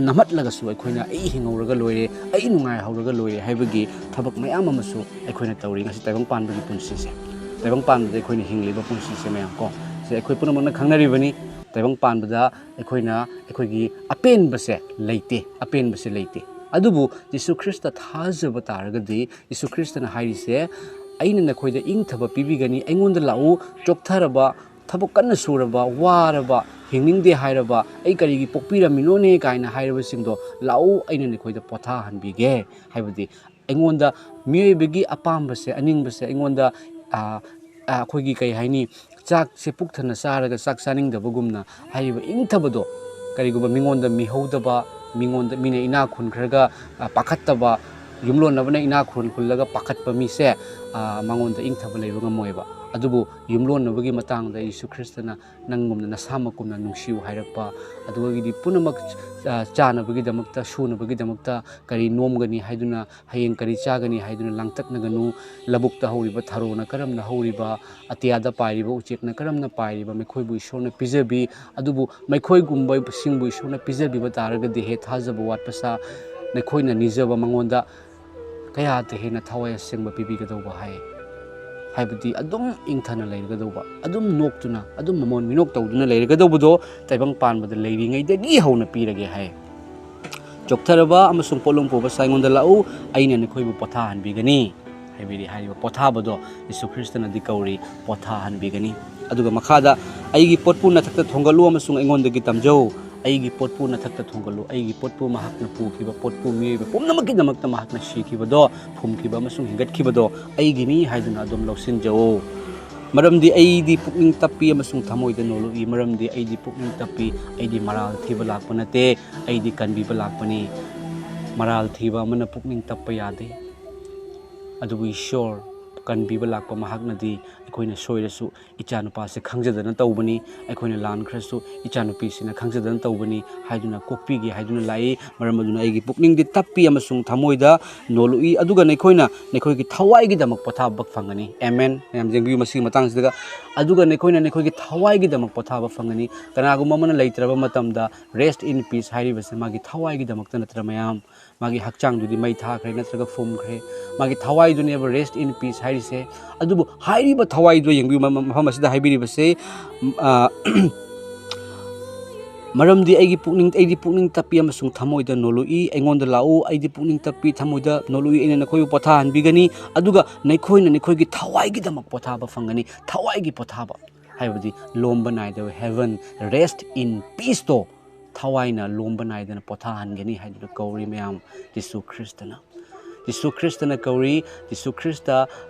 नमटलगसु अखोइना ऐ हिंगौरगा लोइरे ऐ नुंगाइ हौरगा लोइरे हाइबगी थबक मयाम अमसु अखोइना तौरि ngasi ताइबंग पानबगी पुंसिसे ताइबंग पानबदा अखोइना हिंगलिबा पुंसिसे मैम को से अखोइ पुनमना खंगनरिबनी ताइबंग पानबदा अखोइना अखोइगी अपेनबसे लेइते अदुबु यीशु ख्रिस्ट थाजब तारगदी यीशु ख्रिस्टना हाइरिसे ꯑꯩꯅ ꯅꯈꯣꯏꯗ ꯏꯪꯊꯕ ꯄꯤꯕꯤꯒꯅꯤ ꯑꯩꯉꯣꯟꯗ ꯂꯥꯛꯎ ꯆꯣꯛꯊꯔꯕ ꯊꯕꯛ ꯀꯟꯅ ꯁꯨꯔꯕ ꯋꯥꯔꯕ ꯍꯤꯡꯅꯤꯡꯗꯦ ꯍꯥꯏꯔꯕ ꯑꯩ ꯀꯔꯤꯒꯤ ꯄꯣꯛꯄꯤꯔꯝꯃꯤꯅꯣꯅꯦ ꯀꯥꯏꯅ ꯍꯥꯏꯔꯕꯁꯤꯡꯗꯣ ꯂꯥꯛꯎ ꯑꯩꯅ ꯅꯈꯣꯏꯗ ꯄꯣꯊꯥꯍꯟꯕꯤꯒꯦ ꯍꯥꯏꯕꯗꯤ ꯑꯩꯉꯣꯟꯗ ꯃꯤꯑꯣꯏꯕꯒꯤ ꯑꯄꯥꯝꯕꯁꯦ ꯑꯅꯤꯡꯕꯁꯦ ꯑꯩꯉꯣꯟꯗ ꯑꯩꯈꯣꯏꯒꯤ ꯀꯩ ꯍꯥꯏꯅꯤ ꯆꯥꯛꯁꯦ ꯄꯨꯛ ꯊꯟꯅ ꯆꯥꯔꯒ ꯆꯥꯛ ꯆꯥꯅꯤꯡꯗꯕꯒꯨꯝꯅ ꯍꯥꯏꯔꯤꯕ ꯏꯪꯊꯕꯗꯣ ꯀꯔꯤꯒꯨꯝꯕ ꯃꯤꯉꯣꯟꯗ ꯃꯤꯍꯧꯗꯕ ꯃꯤꯉꯣꯟꯗ ꯃꯤꯅ ꯏꯅꯥꯛ ꯈꯨꯟꯈ꯭ꯔꯒ ꯄꯥꯈꯠꯇꯕ ꯌꯨꯝꯂꯣꯟꯅꯕꯅ ꯏꯅꯥꯛ ꯈꯨꯜꯂꯒ ꯄꯥꯈꯠꯄ ꯃꯤꯁꯦ ꯃꯉꯣꯟꯗ ꯏꯪꯊꯕ ꯂꯩꯕ ꯉꯝꯃꯣꯏꯕ ꯑꯗꯨꯕꯨ ꯌꯨꯝꯂꯣꯟꯅꯕꯒꯤ ꯃꯇꯥꯡꯗ ꯌꯤꯁꯨ ꯈ꯭ꯔꯤꯁꯇꯅ ꯅꯪꯒꯨꯝꯅ ꯅꯁꯥꯃꯛꯀꯨꯝꯅ ꯅꯨꯡꯁꯤꯌꯨ ꯍꯥꯏꯔꯛꯄ ꯑꯗꯨꯒꯤꯗꯤ ꯄꯨꯝꯅꯃꯛ ꯆꯥꯅꯕꯒꯤꯗꯃꯛꯇ ꯁꯨꯅꯕꯒꯤꯗꯃꯛꯇ ꯀꯔꯤ ꯅꯣꯝꯒꯅꯤ ꯍꯥꯏꯗꯨꯅ ꯍꯌꯦꯡ ꯀꯔꯤ ꯆꯥꯒꯅꯤ ꯍꯥꯏꯗꯨꯅ ꯂꯥꯡꯇꯛꯅꯒꯅꯨ ꯂꯧꯕꯨꯛꯇ ꯍꯧꯔꯤꯕ ꯊꯔꯣꯅ ꯀꯔꯝꯅ ꯍꯧꯔꯤꯕ ꯑꯇꯤꯌꯥꯗ ꯄꯥꯏꯔꯤꯕ ꯎꯆꯦꯛꯅ ꯀꯔꯝꯅ ꯄꯥꯏꯔꯤꯕ ꯃꯈꯣꯏꯕꯨ ꯏꯁꯣꯔꯅ ꯄꯤꯖꯕꯤ ꯑꯗꯨꯕꯨ ꯃꯈꯣꯏꯒꯨꯝꯕꯁꯤꯡꯕꯨ ꯏꯁꯣꯔꯅ ꯄꯤꯖꯕꯤꯕ ꯇꯥꯔꯒꯗꯤ ꯍꯦ ꯊꯥꯖꯕ ꯋꯥꯠꯄꯁꯥ ꯅꯈꯣꯏꯅ ꯅꯤꯖꯕ ꯃꯉꯣꯟꯗ ꯀꯌꯥꯗ ꯍꯦꯟꯅ ꯊꯋꯥꯏ ꯑꯁꯦꯡꯕ ꯄꯤꯕꯤꯒꯗꯧꯕ ꯍꯥꯏꯕꯗꯤ ꯑꯗꯨꯝ ꯏꯪꯊꯅ ꯂꯩꯔꯒꯗꯧꯕ ꯑꯗꯨꯝ ꯅꯣꯛꯇꯨꯅ ꯑꯗꯨꯝ ꯃꯃꯣꯟ ꯃꯤꯅꯣꯛ ꯇꯧꯗꯨꯅ ꯂꯩꯔꯒꯗꯧꯕꯗꯣ ꯇꯥꯏꯕꯪ ꯄꯥꯟꯕꯗ ꯂꯩꯔꯤꯉꯩꯗꯒꯤ ꯍꯧꯅ ꯄꯤꯔꯒꯦ ꯍꯥꯏ ꯆꯣꯛꯊꯔꯕ ꯑꯃꯁꯨꯡ ꯄꯣꯠꯂꯨꯝ ꯄꯨꯕ ꯑꯩꯉꯣꯟꯗ ꯂꯥꯛꯎ ꯑꯩꯅ ꯅꯈꯣꯏꯕꯨ ꯄꯣꯊꯥꯍꯟꯕꯤꯒꯅꯤ ꯍꯥꯏꯕꯗꯤ ꯍꯥꯏꯔꯤꯕ ꯄꯣꯊꯥꯕꯗꯣ ꯌꯤꯁꯨ ꯈ꯭ꯔꯤꯁꯇꯅꯗꯤ ꯀꯧꯔꯤ ꯄꯣꯊꯥꯍꯟꯕꯤꯒꯅꯤ ꯑꯗꯨꯒ ꯃꯈꯥꯗ ꯑꯩꯒꯤ ꯄꯣꯠꯄꯨ ꯅꯊꯛꯇ ꯊꯣꯡꯒꯠꯂꯨ ꯑꯃꯁꯨꯡ ꯑꯩꯉꯣꯟꯗꯒꯤ ꯇꯝꯖꯧ ꯑꯩꯒꯤ ꯄꯣꯠꯄꯨ ꯅꯊꯛꯇ ꯊꯣꯡꯒꯠꯂꯨ ꯑꯩꯒꯤ ꯄꯣꯠꯄꯨ ꯃꯍꯥꯛꯅ ꯄꯨꯈꯤꯕ ꯄꯣꯠꯄꯨ ꯃꯤꯑꯣꯏꯕ ꯄꯨꯝꯅꯃꯛꯀꯤꯗꯃꯛꯇ ꯃꯍꯥꯛꯅ ꯁꯤꯈꯤꯕꯗꯣ ꯐꯨꯝꯈꯤꯕ ꯑꯃꯁꯨꯡ ꯍꯤꯡꯒꯠꯈꯤꯕꯗꯣ ꯑꯩꯒꯤꯅꯤ ꯍꯥꯏꯗꯨꯅ ꯑꯗꯨꯝ ꯂꯧꯁꯤꯟꯖꯧ ꯃꯔꯝꯗꯤ ꯑꯩꯗꯤ ꯄꯨꯛꯅꯤꯡ ꯇꯞꯄꯤ ꯑꯃꯁꯨꯡ ꯊꯃꯣꯏꯗ ꯅꯣꯜꯂꯨꯏ ꯃꯔꯝꯗꯤ ꯑꯩꯗꯤ ꯄꯨꯛꯅꯤꯡ ꯇꯞꯄꯤ ꯑꯩꯗꯤ ꯃꯔꯥꯜ ꯊꯤꯕ ꯂꯥꯛꯄ ꯅꯠꯇꯦ ꯑꯩꯗꯤ ꯀꯟꯕꯤꯕ ꯂꯥꯛꯄꯅꯤ ꯃꯔꯥꯜ ꯊꯤꯕ ꯑꯃꯅ ꯄꯨꯛꯅꯤꯡ ꯇꯞꯄ ꯌꯥꯗꯦ ꯑꯗꯨꯕꯨ ꯏꯁꯣꯔ ꯀꯟꯕꯤꯕ ꯂꯥꯛꯄ ꯃꯍꯥꯛꯅꯗꯤ ꯑꯩꯈꯣꯏꯅ ꯁꯣꯏꯔꯁꯨ ꯏꯆꯥꯅꯨꯄꯥꯁꯦ ꯈꯪꯖꯗꯅ ꯇꯧꯕꯅꯤ ꯑꯩꯈꯣꯏꯅ ꯂꯥꯟꯈ꯭ꯔꯁꯨ ꯏꯆꯥꯅꯨꯄꯤꯁꯤꯅ ꯈꯪꯖꯗꯅ ꯇꯧꯕꯅꯤ ꯍꯥꯏꯗꯨꯅ ꯀꯣꯛꯄꯤꯒꯦ ꯍꯥꯏꯗꯨꯅ ꯂꯥꯛꯏ ꯃꯔꯝ ꯑꯗꯨꯅ ꯑꯩꯒꯤ ꯄꯨꯛꯅꯤꯡꯗꯤ ꯇꯞꯄꯤ ꯑꯃꯁꯨꯡ ꯊꯃꯣꯏꯗ ꯅꯣꯜꯂꯨꯏ ꯑꯗꯨꯒ ꯑꯩꯈꯣꯏꯒꯤ ꯊꯋꯥꯏꯒꯤꯗꯃꯛ ꯄꯣꯊꯥꯕ ꯐꯪꯒꯅꯤ ꯑꯦꯃꯦꯟ ꯃꯌꯥꯝ ꯌꯦꯡꯕꯤꯌꯨ ꯃꯁꯤꯒꯤ ꯃꯇꯥꯡꯁꯤꯗ ꯑꯗꯨꯒ ꯑꯩꯈꯣꯏꯒꯤ ꯊꯋꯥꯏꯒꯤꯗꯃꯛ ꯄꯣꯊꯥꯕ ꯐꯪꯒꯅꯤ ꯀꯅꯥꯒꯨꯝꯕ ꯑꯃꯅ ꯂꯩꯇ꯭ꯔꯕ ꯃꯇꯝꯗ ꯔꯦꯁ ꯏꯟ ꯄꯤꯁ ꯍꯥꯏꯔꯤꯕꯁꯦ ꯃꯥꯒꯤ ꯊꯋꯥꯏꯒꯤꯗꯃꯛꯇ ꯅꯠꯇ꯭ꯔ ꯃꯌꯥꯝ ꯃꯥꯒꯤ ꯍꯛꯆꯥꯡꯗꯨꯗꯤ ꯃꯩ ꯊꯥꯈ꯭ꯔꯦ ꯅꯠꯇ꯭ꯔꯒ ꯐꯨꯝꯈ꯭ꯔꯦ ꯃꯥꯒꯤ ꯊꯋꯥꯏꯗꯨꯅꯦꯕ ꯔꯦꯁ ꯏꯟ ꯄꯤꯁ ꯍꯥꯏꯔꯤꯁꯦ ꯑꯗꯨꯕꯨ ꯍꯥꯏꯔꯤꯕ ꯊꯋꯥꯏꯗꯣ ꯌꯦꯡꯕꯤꯌꯨ ꯃꯐꯝ ꯑꯁꯤꯗ ꯍꯥꯏꯕꯤꯔꯤꯕꯁꯦ ꯃꯔꯝꯗꯤ ꯑꯩꯗꯤ ꯄꯨꯛꯅꯤꯡ ꯇꯞꯄꯤ ꯑꯃꯁꯨꯡ ꯊꯃꯣꯏꯗ ꯅꯣꯜꯂꯨꯏ ꯑꯩꯉꯣꯟꯗ ꯂꯥꯛꯎ ꯑꯩꯗꯤ ꯄꯨꯛꯅꯤꯡ ꯇꯞꯄꯤ ꯊꯃꯣꯏꯗ ꯅꯣꯜꯂꯨꯏ ꯑꯩꯅ ꯅꯈꯣꯏꯕꯨ ꯄꯣꯊꯥꯍꯟꯕꯤꯒꯅꯤ ꯑꯗꯨꯒ ꯅꯈꯣꯏꯒꯤ ꯊꯋꯥꯏꯒꯤꯗꯃꯛ ꯄꯣꯊꯥꯕ ꯐꯪꯒꯅꯤ ꯊꯋꯥꯏꯒꯤ ꯄꯣꯊꯥꯕ ꯍꯥꯏꯕꯗꯤ ꯂꯣꯝꯕ ꯅꯥꯏꯗꯕ ꯍꯦꯚꯟ ꯔꯦꯁ ꯏꯟ ꯄꯤꯁꯇꯣ ꯊꯋꯥꯏꯅ ꯂꯣꯝꯕ ꯅꯥꯏꯗꯅ ꯄꯣꯊꯥꯍꯟꯒꯅꯤ ꯍꯥꯏꯗꯨꯅ ꯀꯧꯔꯤ ꯃꯌꯥꯝ ꯌꯤꯁꯨ ꯈ꯭ꯔꯤꯁꯇꯅ ꯀꯧꯔꯤ ꯌꯤꯁꯨ ꯈ꯭ꯔꯤꯁꯇ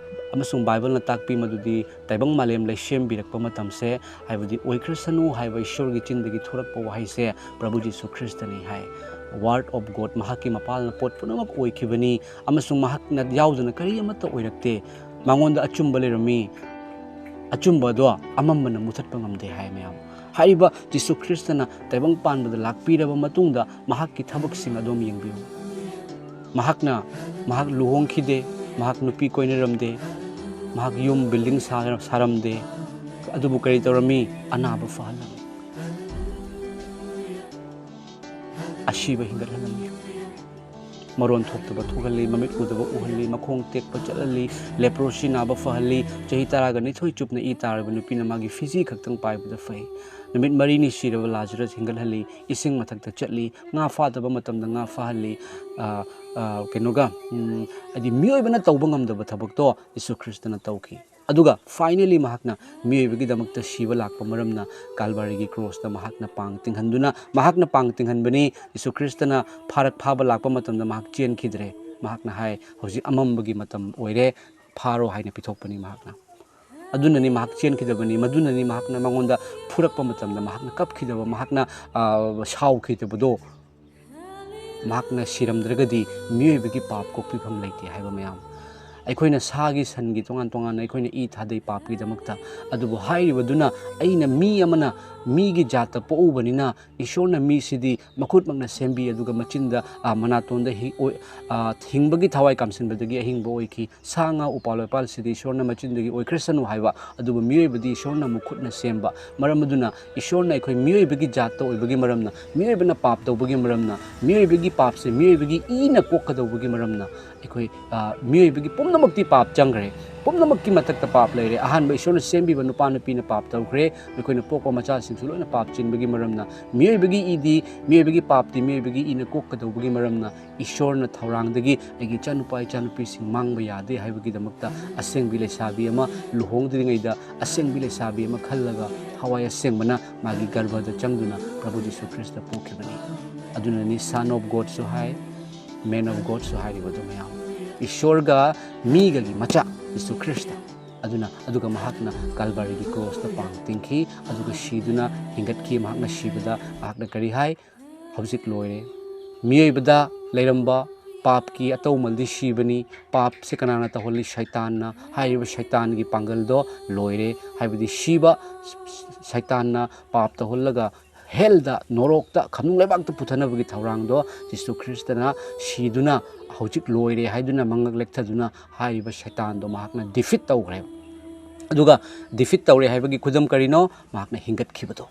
ꯑꯃꯁꯨꯡ ꯕꯥꯏꯕꯜꯅ ꯇꯥꯛꯄꯤ ꯃꯗꯨꯗꯤ ꯇꯥꯏꯕꯪ ꯃꯥꯂꯦꯝ ꯂꯩꯁꯦꯝꯕꯤꯔꯛꯄ ꯃꯇꯝꯁꯦ ꯍꯥꯏꯕꯗꯤ ꯑꯣꯏꯈ꯭ꯔꯁꯅꯨ ꯍꯥꯏꯕ ꯏꯁꯣꯔꯒꯤ ꯆꯤꯟꯗꯒꯤ ꯊꯣꯔꯛꯄ ꯋꯥꯍꯩꯁꯦ ꯄ꯭ꯔꯚꯨ ꯌꯤꯁꯨ ꯈ꯭ꯔꯤꯁꯇꯅꯤ ꯍꯥꯏ ꯋꯥꯔꯗ ꯑꯣꯐ ꯒꯣꯗ ꯃꯍꯥꯛꯀꯤ ꯃꯄꯥꯜꯅ ꯄꯣꯠ ꯄꯨꯝꯅꯃꯛ ꯑꯣꯏꯈꯤꯕꯅꯤ ꯑꯃꯁꯨꯡ ꯃꯍꯥꯛꯅ ꯌꯥꯎꯗꯅ ꯀꯔꯤ ꯑꯃꯠꯇ ꯑꯣꯏꯔꯛꯇꯦ ꯃꯉꯣꯟꯗ ꯑꯆꯨꯝꯕ ꯂꯩꯔꯝꯃꯤ ꯑꯆꯨꯝꯕꯗꯣ ꯑꯃꯝꯕꯅ ꯃꯨꯊꯠꯄ ꯉꯝꯗꯦ ꯍꯥꯏ ꯃꯌꯥꯝ ꯍꯥꯏꯔꯤꯕ ꯌꯤꯁꯨ ꯈ꯭ꯔꯤꯁꯇꯅ ꯇꯥꯏꯕꯪ ꯄꯥꯟꯕꯗ ꯂꯥꯛꯄꯤꯔꯕ ꯃꯇꯨꯡꯗ ꯃꯍꯥꯛꯀꯤ ꯊꯕꯛꯁꯤꯡ ꯑꯗꯨꯝ ꯌꯦꯡꯕꯤꯌꯨ ꯃꯍꯥꯛ ꯂꯨꯍꯣꯡꯈꯤꯗꯦ ꯃꯍꯥꯛ ꯅꯨꯄꯤ ꯀꯣꯏꯅꯔꯝꯗꯦ ꯃꯍꯥꯛ ꯌꯨꯝ ꯕꯤꯜꯗꯤꯡ ꯁꯥꯔꯝꯗꯦ ꯑꯗꯨꯕꯨ ꯀꯔꯤ ꯇꯧꯔꯝꯃꯤ ꯑꯅꯥꯕ ꯐꯍꯜꯂꯝꯃꯤ ꯑꯁꯤꯕ ꯍꯤꯡꯒꯠꯍꯜꯂꯝꯃꯤ ꯃꯔꯣꯟ ꯊꯣꯛꯇꯕ ꯊꯣꯛꯍꯜꯂꯤ ꯃꯃꯤꯠ ꯎꯗꯕ ꯎꯍꯜꯂꯤ ꯃꯈꯣꯡ ꯇꯦꯛꯄ ꯆꯠꯍꯜꯂꯤ ꯂꯦꯄ꯭ꯔꯣꯁꯤ ꯅꯥꯕ ꯐꯍꯜꯂꯤ ꯆꯍꯤ 12 ꯆꯨꯞꯅ ꯏ ꯇꯥꯔꯕ ꯅꯨꯄꯤꯅ ꯃꯥꯒꯤ ꯐꯤꯖꯤ ಖꯛꯇꯪ ꯄꯥꯏꯕꯗ ꯐꯩ ꯅꯨꯃꯤꯠ 4 ꯁꯤꯔꯕ ꯂꯥꯖꯔꯁ ꯍꯤꯡꯒꯠꯍꯜꯂꯤ ꯏꯁꯤꯡ ꯃꯊꯛꯇ ꯆꯠꯂꯤ ꯉꯥ ꯐꯥꯗꯕ ꯃꯇꯝꯗ ꯉꯥ ꯐꯥꯍꯜꯂꯤ ꯍꯥꯏꯗꯤ ꯃꯤꯑꯣꯏꯕꯅ ꯇꯧꯕ ꯉꯝꯗꯕ ꯊꯕꯛꯇꯣ ꯌꯤꯁꯨ ꯈ꯭ꯔꯤꯁꯇꯅ ꯇꯧꯈꯤ ꯑꯗꯨꯒ ꯐꯥꯏꯅꯦꯂꯤ ꯃꯍꯥꯛꯅ ꯃꯤꯑꯣꯏꯕꯒꯤꯗꯃꯛꯇ ꯁꯤꯕ ꯂꯥꯛꯄ ꯃꯔꯝꯅ ꯀꯥꯜꯚꯥꯔꯤꯒꯤ ꯀ꯭ꯔꯣꯁꯇ ꯃꯍꯥꯛꯅ ꯄꯥꯡ ꯇꯤꯡꯍꯟꯗꯨꯅ ꯃꯍꯥꯛꯅ ꯄꯥꯡ ꯇꯤꯡꯍꯟꯕꯅꯤ ꯌꯤꯁꯨ ꯈ꯭ꯔꯤꯁꯇꯅ ꯐꯥꯕ ꯂꯥꯛꯄ ꯃꯇꯝꯗ ꯃꯍꯥꯛ ꯆꯦꯟꯈꯤꯗ꯭ꯔꯦ ꯃꯍꯥꯛꯅ ꯍꯥꯏ ꯍꯧꯖꯤꯛ ꯑꯃꯝꯕꯒꯤ ꯃꯇꯝ ꯑꯣꯏꯔꯦ ꯐꯥꯔꯣ ꯍꯥꯏꯅ ꯄꯤꯊꯣꯛꯄꯅꯤ ꯃꯍꯥꯛꯅ ꯑꯗꯨꯅꯅꯤ ꯃꯍꯥꯛ ꯆꯦꯟꯈꯤꯗꯕꯅꯤ ꯃꯗꯨꯅꯅꯤ ꯃꯍꯥꯛꯅ ꯃꯉꯣꯟꯗ ꯐꯨꯔꯛꯄ ꯃꯇꯝꯗ ꯃꯍꯥꯛꯅ ꯀꯞꯈꯤꯗꯕ ꯃꯍꯥꯛꯅ ꯁꯥꯎꯈꯤꯗꯕꯗꯣ ꯃꯍꯥꯛꯅ ꯁꯤꯔꯝꯗ꯭ꯔꯒꯗꯤ ꯃꯤꯑꯣꯏꯕꯒꯤ ꯄꯥꯞ ꯀꯣꯛꯄꯤꯐꯝ ꯂꯩꯇꯦ ꯍꯥꯏꯕ ꯃꯌꯥꯝ ꯑꯩꯈꯣꯏꯅ ꯁꯥꯒꯤ ꯁꯟꯒꯤ ꯇꯣꯉꯥꯟ ꯑꯩꯈꯣꯏꯅ ꯏ ꯊꯥꯗꯩ ꯄꯥꯞꯀꯤꯗꯃꯛꯇ ꯑꯗꯨꯕꯨ ꯍꯥꯏꯔꯤꯕꯗꯨꯅ ꯑꯩꯅ ꯃꯤ ꯑꯃꯅ ꯃꯤꯒꯤ ꯖꯥꯠꯇ ꯄꯣꯛꯎꯕꯅꯤꯅ ꯏꯁꯣꯔꯅ ꯃꯤꯁꯤꯗꯤ ꯃꯈꯨꯠꯃꯛꯅ ꯁꯦꯝꯕꯤ ꯑꯗꯨꯒ ꯃꯆꯤꯟꯗ ꯃꯅꯥꯇꯣꯟꯗ ꯍꯤꯡꯕꯒꯤ ꯊꯋꯥꯏ ꯀꯥꯝꯁꯤꯟꯕꯗꯒꯤ ꯑꯍꯤꯡꯕ ꯑꯣꯏꯈꯤ ꯁꯥ ꯉꯥ ꯎꯄꯥꯜ ꯋꯥꯄꯥꯜꯁꯤꯗꯤ ꯏꯁꯣꯔꯅ ꯃꯆꯤꯟꯗꯒꯤ ꯑꯣꯏꯈ꯭ꯔꯁꯅꯨ ꯍꯥꯏꯕ ꯑꯗꯨꯕꯨ ꯃꯤꯑꯣꯏꯕꯗꯤ ꯏꯁꯣꯔꯅ ꯑꯃꯨꯛ ꯈꯨꯠꯅ ꯁꯦꯝꯕ ꯃꯔꯝ ꯑꯗꯨꯅ ꯏꯁꯣꯔꯅ ꯑꯩꯈꯣꯏ ꯃꯤꯑꯣꯏꯕꯒꯤ ꯖꯥꯠꯇ ꯑꯣꯏꯕꯒꯤ ꯃꯔꯝꯅ ꯃꯤꯑꯣꯏꯕꯅ ꯄꯥꯞ ꯇꯧꯕꯒꯤ ꯃꯔꯝꯅ ꯃꯤꯑꯣꯏꯕꯒꯤ ꯄꯥꯞꯁꯦ ꯃꯤꯑꯣꯏꯕꯒꯤ ꯏꯅ ꯀꯣꯛꯀꯗꯧꯕꯒꯤ ꯃꯔꯝꯅ ꯑꯩꯈꯣꯏ ꯃꯤꯑꯣꯏꯕꯒꯤ ꯄꯨꯝꯅꯃꯛꯇꯤ ꯄꯥꯞ ꯆꯪꯈ꯭ꯔꯦ ꯄꯨꯝꯅꯃꯛꯀꯤ ꯃꯊꯛꯇ ꯄꯥꯞ ꯂꯩꯔꯦ ꯑꯍꯥꯟꯕ ꯏꯁꯣꯔꯅ ꯁꯦꯝꯕꯤꯕ ꯅꯨꯄꯥ ꯅꯨꯄꯤꯅ ꯄꯥꯞ ꯇꯧꯈ꯭ꯔꯦ ꯃꯈꯣꯏꯅ ꯄꯣꯛꯄ ꯃꯆꯥꯁꯤꯡꯁꯨ ꯂꯣꯏꯅ ꯄꯥꯞ ꯆꯤꯟꯕꯒꯤ ꯃꯔꯝꯅ ꯃꯤꯑꯣꯏꯕꯒꯤ ꯄꯥꯞꯇꯤ ꯃꯤꯑꯣꯏꯕꯒꯤ ꯏꯅ ꯀꯣꯛꯀꯗꯧꯕꯒꯤ ꯃꯔꯝꯅ ꯏꯁꯣꯔꯅ ꯊꯧꯔꯥꯡꯗꯒꯤ ꯑꯩꯒꯤ ꯏꯆꯥꯅꯨꯄꯥ ꯏꯆꯥꯅꯨꯄꯤꯁꯤꯡ ꯃꯥꯡꯕ ꯌꯥꯗꯦ ꯍꯥꯏꯕꯒꯤꯗꯃꯛꯇ ꯑꯁꯦꯡꯕꯤ ꯂꯩꯁꯥꯕꯤ ꯑꯃ ꯂꯨꯍꯣꯡꯗ꯭ꯔꯤꯉꯩꯗ ꯑꯁꯦꯡꯕꯤ ꯂꯩꯁꯥꯕꯤ ꯑꯃ ꯈꯜꯂꯒ ꯊꯋꯥꯏ ꯑꯁꯦꯡꯕꯅ ꯃꯥꯒꯤ ꯒꯔꯚꯗ ꯆꯪꯗꯨꯅ ꯄ꯭ꯔꯚꯨ ꯖꯤꯁꯨ ꯈ꯭ꯔꯤꯁꯇ ꯄꯣꯛꯈꯤꯕꯅꯤ ꯑꯗꯨꯅꯅꯤ ꯁꯟ ꯑꯣꯐ ꯒꯣꯗꯁꯨ ꯍꯥꯏ ꯃꯦꯟ ꯑꯣꯐ ꯒꯣꯗꯁꯨ ꯍꯥꯏꯔꯤꯕꯗꯨ ꯃꯌꯥꯝ ꯏꯁꯣꯔꯒ ꯃꯤꯒꯒꯤ ꯃꯆꯥ ꯖꯤꯁꯨ ꯈ꯭ꯔꯤꯁꯇ ꯑꯗꯨꯒ ꯃꯍꯥꯛꯅ ꯀꯜꯚꯥꯔꯤꯒꯤ ꯀ꯭ꯔꯣꯁꯇ ꯄꯥꯡ ꯇꯤꯡꯈꯤ ꯑꯗꯨꯒ ꯁꯤꯗꯨꯅ ꯍꯤꯡꯒꯠꯈꯤ ꯃꯍꯥꯛꯅ ꯁꯤꯕꯗ ꯃꯍꯥꯛꯅ ꯀꯔꯤ ꯍꯥꯏ ꯍꯧꯖꯤꯛ ꯂꯣꯏꯔꯦ ꯃꯤꯑꯣꯏꯕꯗ ꯂꯩꯔꯝꯕ ꯄꯥꯞꯀꯤ ꯑꯇꯧꯃꯜꯗꯤ ꯁꯤꯕꯅꯤ ꯄꯥꯞꯁꯦ ꯀꯅꯥꯅ ꯇꯧꯍꯜꯂꯤ ꯁꯩꯇꯥꯟꯅ ꯍꯥꯏꯔꯤꯕ ꯁꯩꯇꯥꯟꯒꯤ ꯄꯥꯡꯒꯜꯗꯣ ꯂꯣꯏꯔꯦ ꯍꯥꯏꯕꯗꯤ ꯁꯤꯕ ꯁꯩꯇꯥꯟꯅ ꯄꯥꯞ ꯇꯧꯍꯜꯂꯒ ꯍꯦꯜꯗ ꯅꯣꯔꯣꯛꯇ ꯈꯝꯅꯨꯡ ꯂꯩꯕꯥꯛꯇ ꯄꯨꯊꯅꯕꯒꯤ ꯊꯧꯔꯥꯡꯗꯣ ꯖꯤꯁꯨ ꯈ꯭ꯔꯤꯁꯇꯅ ꯁꯤꯗꯨꯅ ꯍꯧꯖꯤꯛ ꯂꯣꯏꯔꯦ ꯍꯥꯏꯗꯨꯅ ꯃꯉꯛ ꯂꯦꯛꯊꯗꯨꯅ ꯍꯥꯏꯔꯤꯕ ꯁꯩꯇꯥꯟꯗꯣ ꯃꯍꯥꯛꯅ ꯗꯤꯐꯤꯠ ꯇꯧꯈ꯭ꯔꯦꯕ ꯑꯗꯨꯒ ꯗꯤꯐꯤꯠ ꯇꯧꯔꯦ ꯍꯥꯏꯕꯒꯤ ꯈꯨꯗꯝ ꯀꯔꯤꯅꯣ ꯃꯍꯥꯛꯅ ꯍꯤꯡꯒꯠꯈꯤꯕꯗꯣ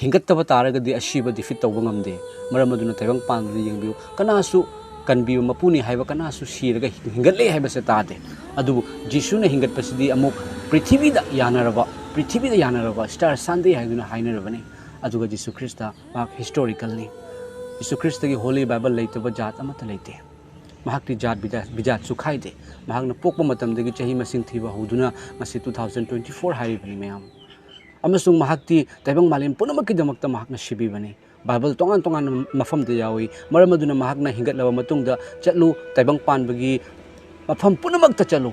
ꯍꯤꯡꯒꯠꯇꯕ ꯇꯥꯔꯒꯗꯤ ꯑꯁꯤꯕ ꯗꯤꯐꯤꯠ ꯇꯧꯕ ꯉꯝꯗꯦ ꯃꯔꯝ ꯑꯗꯨꯅ ꯇꯥꯏꯕꯪꯄꯥꯟꯕꯗ ꯌꯦꯡꯕꯤꯌꯨ ꯀꯅꯥꯁꯨ ꯀꯟꯕꯤꯕ ꯃꯄꯨꯅꯤ ꯍꯥꯏꯕ ꯀꯅꯥꯁꯨ ꯁꯤꯔꯒ ꯍꯤꯡꯒꯠꯂꯦ ꯍꯥꯏꯕꯁꯦ ꯇꯥꯗꯦ ꯑꯗꯨꯕꯨ ꯖꯤꯁꯨꯅ ꯍꯤꯡꯒꯠꯄꯁꯤꯗꯤ ꯑꯃꯨꯛ ꯄ꯭ꯔꯤꯊꯤꯕꯤꯗ ꯌꯥꯅꯔꯕ ꯁ꯭ꯇꯥꯔ ꯁꯟꯗꯦ ꯍꯥꯏꯗꯨꯅ ꯍꯥꯏꯅꯔꯕꯅꯤ ꯑꯗꯨꯒ ꯖꯤꯁꯨ ꯈ꯭ꯔꯤꯁꯇ ꯃꯍꯥꯛ ꯍꯤꯁꯇꯣꯔꯤꯀꯦꯜꯅꯤ ꯖꯤꯁꯨ ꯈ꯭ꯔꯤꯁꯇꯒꯤ ꯍꯣꯂꯤ ꯕꯥꯏꯕꯜ ꯂꯩꯇꯕ ꯖꯥꯠ ꯑꯃꯠꯇ ꯂꯩꯇꯦ ꯃꯍꯥꯛꯇꯤ ꯖꯥꯠ ꯕꯤꯖꯥꯠꯁꯨ ꯈꯥꯏꯗꯦ ꯃꯍꯥꯛꯅ ꯄꯣꯛꯄ ꯃꯇꯝꯗꯒꯤ ꯆꯍꯤ ꯃꯁꯤꯡ ꯊꯤꯕ ꯍꯧꯗꯨꯅ ꯉꯁꯤ 2024 ꯍꯥꯏꯔꯤꯕꯅꯤ ꯃꯌꯥꯝ ꯑꯃꯁꯨꯡ ꯃꯍꯥꯛꯇꯤ ꯇꯥꯏꯕꯪ ꯃꯥꯂꯦꯝ ꯄꯨꯝꯅꯃꯛꯀꯤꯗꯃꯛꯇ ꯃꯍꯥꯛꯅ ꯁꯤꯕꯤꯕꯅꯤ ꯕꯥꯏꯕꯜ ꯇꯣꯉꯥꯟ ꯇꯣꯉꯥꯟꯕ ꯃꯐꯝꯗ ꯌꯥꯎꯏ ꯃꯔꯝ ꯑꯗꯨꯅ ꯃꯍꯥꯛꯅ ꯍꯤꯡꯒꯠꯂꯕ ꯃꯇꯨꯡꯗ ꯆꯠꯂꯨ ꯇꯥꯏꯕꯪ ꯄꯥꯟꯕꯒꯤ ꯃꯐꯝ ꯄꯨꯝꯅꯃꯛꯇ ꯆꯠꯂꯨ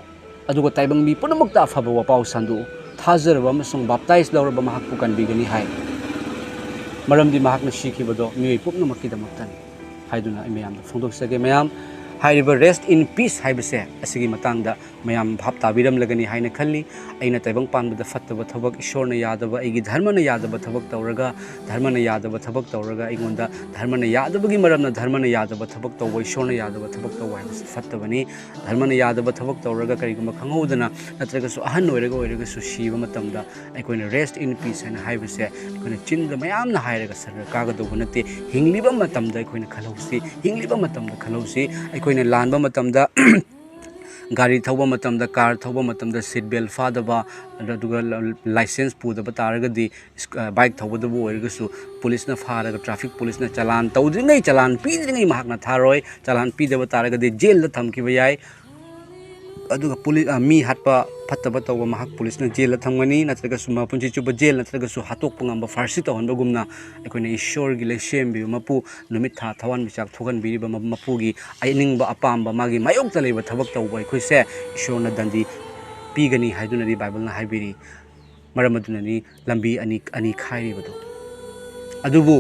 ꯑꯗꯨꯒ ꯇꯥꯏꯕꯪ ꯃꯤ ꯄꯨꯝꯅꯃꯛꯇ ꯑꯐꯕ ꯋꯥꯄꯥꯎ ꯁꯟꯗꯣꯛꯎ ꯊꯥꯖꯔꯕ ꯑꯃꯁꯨꯡ ꯕꯥꯞꯇꯥꯏꯖ ꯂꯧꯔꯕ ꯃꯍꯥꯛꯄꯨ ꯀꯟꯕꯤꯒꯅꯤ ꯍꯥꯏ ꯃꯔꯝꯗꯤ ꯃꯍꯥꯛꯅ ꯁꯤꯈꯤꯕꯗꯣ ꯃꯤꯑꯣꯏ ꯄꯨꯝꯅꯃꯛꯀꯤꯗꯃꯛꯇꯅꯤ ꯍꯥꯏꯗꯨꯅ ꯑꯩ ꯃꯌꯥꯝꯗ ꯐꯣꯡꯗꯣꯛꯆꯒꯦ ꯃꯌꯥꯝ ꯍꯥꯏꯔꯤꯕ ꯔꯦꯁꯠ ꯏꯟ ꯄꯤꯁ ꯍꯥꯏꯕꯁꯦ ꯑꯁꯤꯒꯤ ꯃꯇꯥꯡꯗ ꯃꯌꯥꯝ ꯚꯥꯞ ताबीरमलगनी हाइना खल्ली अइना तैबंग पानबद फत्तब थबक ईश्वरना यादब अइगी धर्मना यादब थबक तौरगा धर्मना यादब थबक तौरगा अइगोंदा धर्मना यादबगी मरमना धर्मना यादब थबक तौब ईश्वरना यादब थबक तौब हाइबस फत्तबनी धर्मना यादब थबक तौरगा करिगुम खंगौदना नत्रगसु अहन ओइरगसु सीबा मतमदा अइकोइना रेस्ट इन पीस हाइना हाइबसे अइकोइना चिन्द मयामना हाइरगा सरगा कागदौब नते हिंगलिबा मतमदा अइकोइना खलौसी हिंगलिबा मतमदा खलौसी अइकोइना लानबा मतमदा गाड़ी थौबा मतमदा कार थौबा मतमदा सीट बेल्ट फादबा अदुगा लाइसेंस पुदबा तारगदी बाइक थौबदबु ओइरगसु पुलिसना फारगा ट्रैफिक पुलिसना चालान तौद्रिङै चालान पीद्रिङै महाकना थारोय चालान पीदबा तारगदी जेल थमकिबा याय अदुगा पुलिस मी हाटपा फत्तबा तौबा महाक पुलिसना जेल थमगनी नत्रगसु मपुंची चुबा जेल नत्रगसु हातोकपा ngamba फारसी तहनबगुमना अखोइना ईश्वरगी लेसेमबि मपु नुमित था थवान बिचाक थोगन बिरिबा मपुगी आइनिंगबा अपामबा मागी मायोक्ता लेबा थबक तौबा अखोइसे ईश्वरना दंदी पीगनी हाइदुनदी बाइबलना हाइबिरी मरम अदुननी लंबी अनि खाइरिबदो अदुबु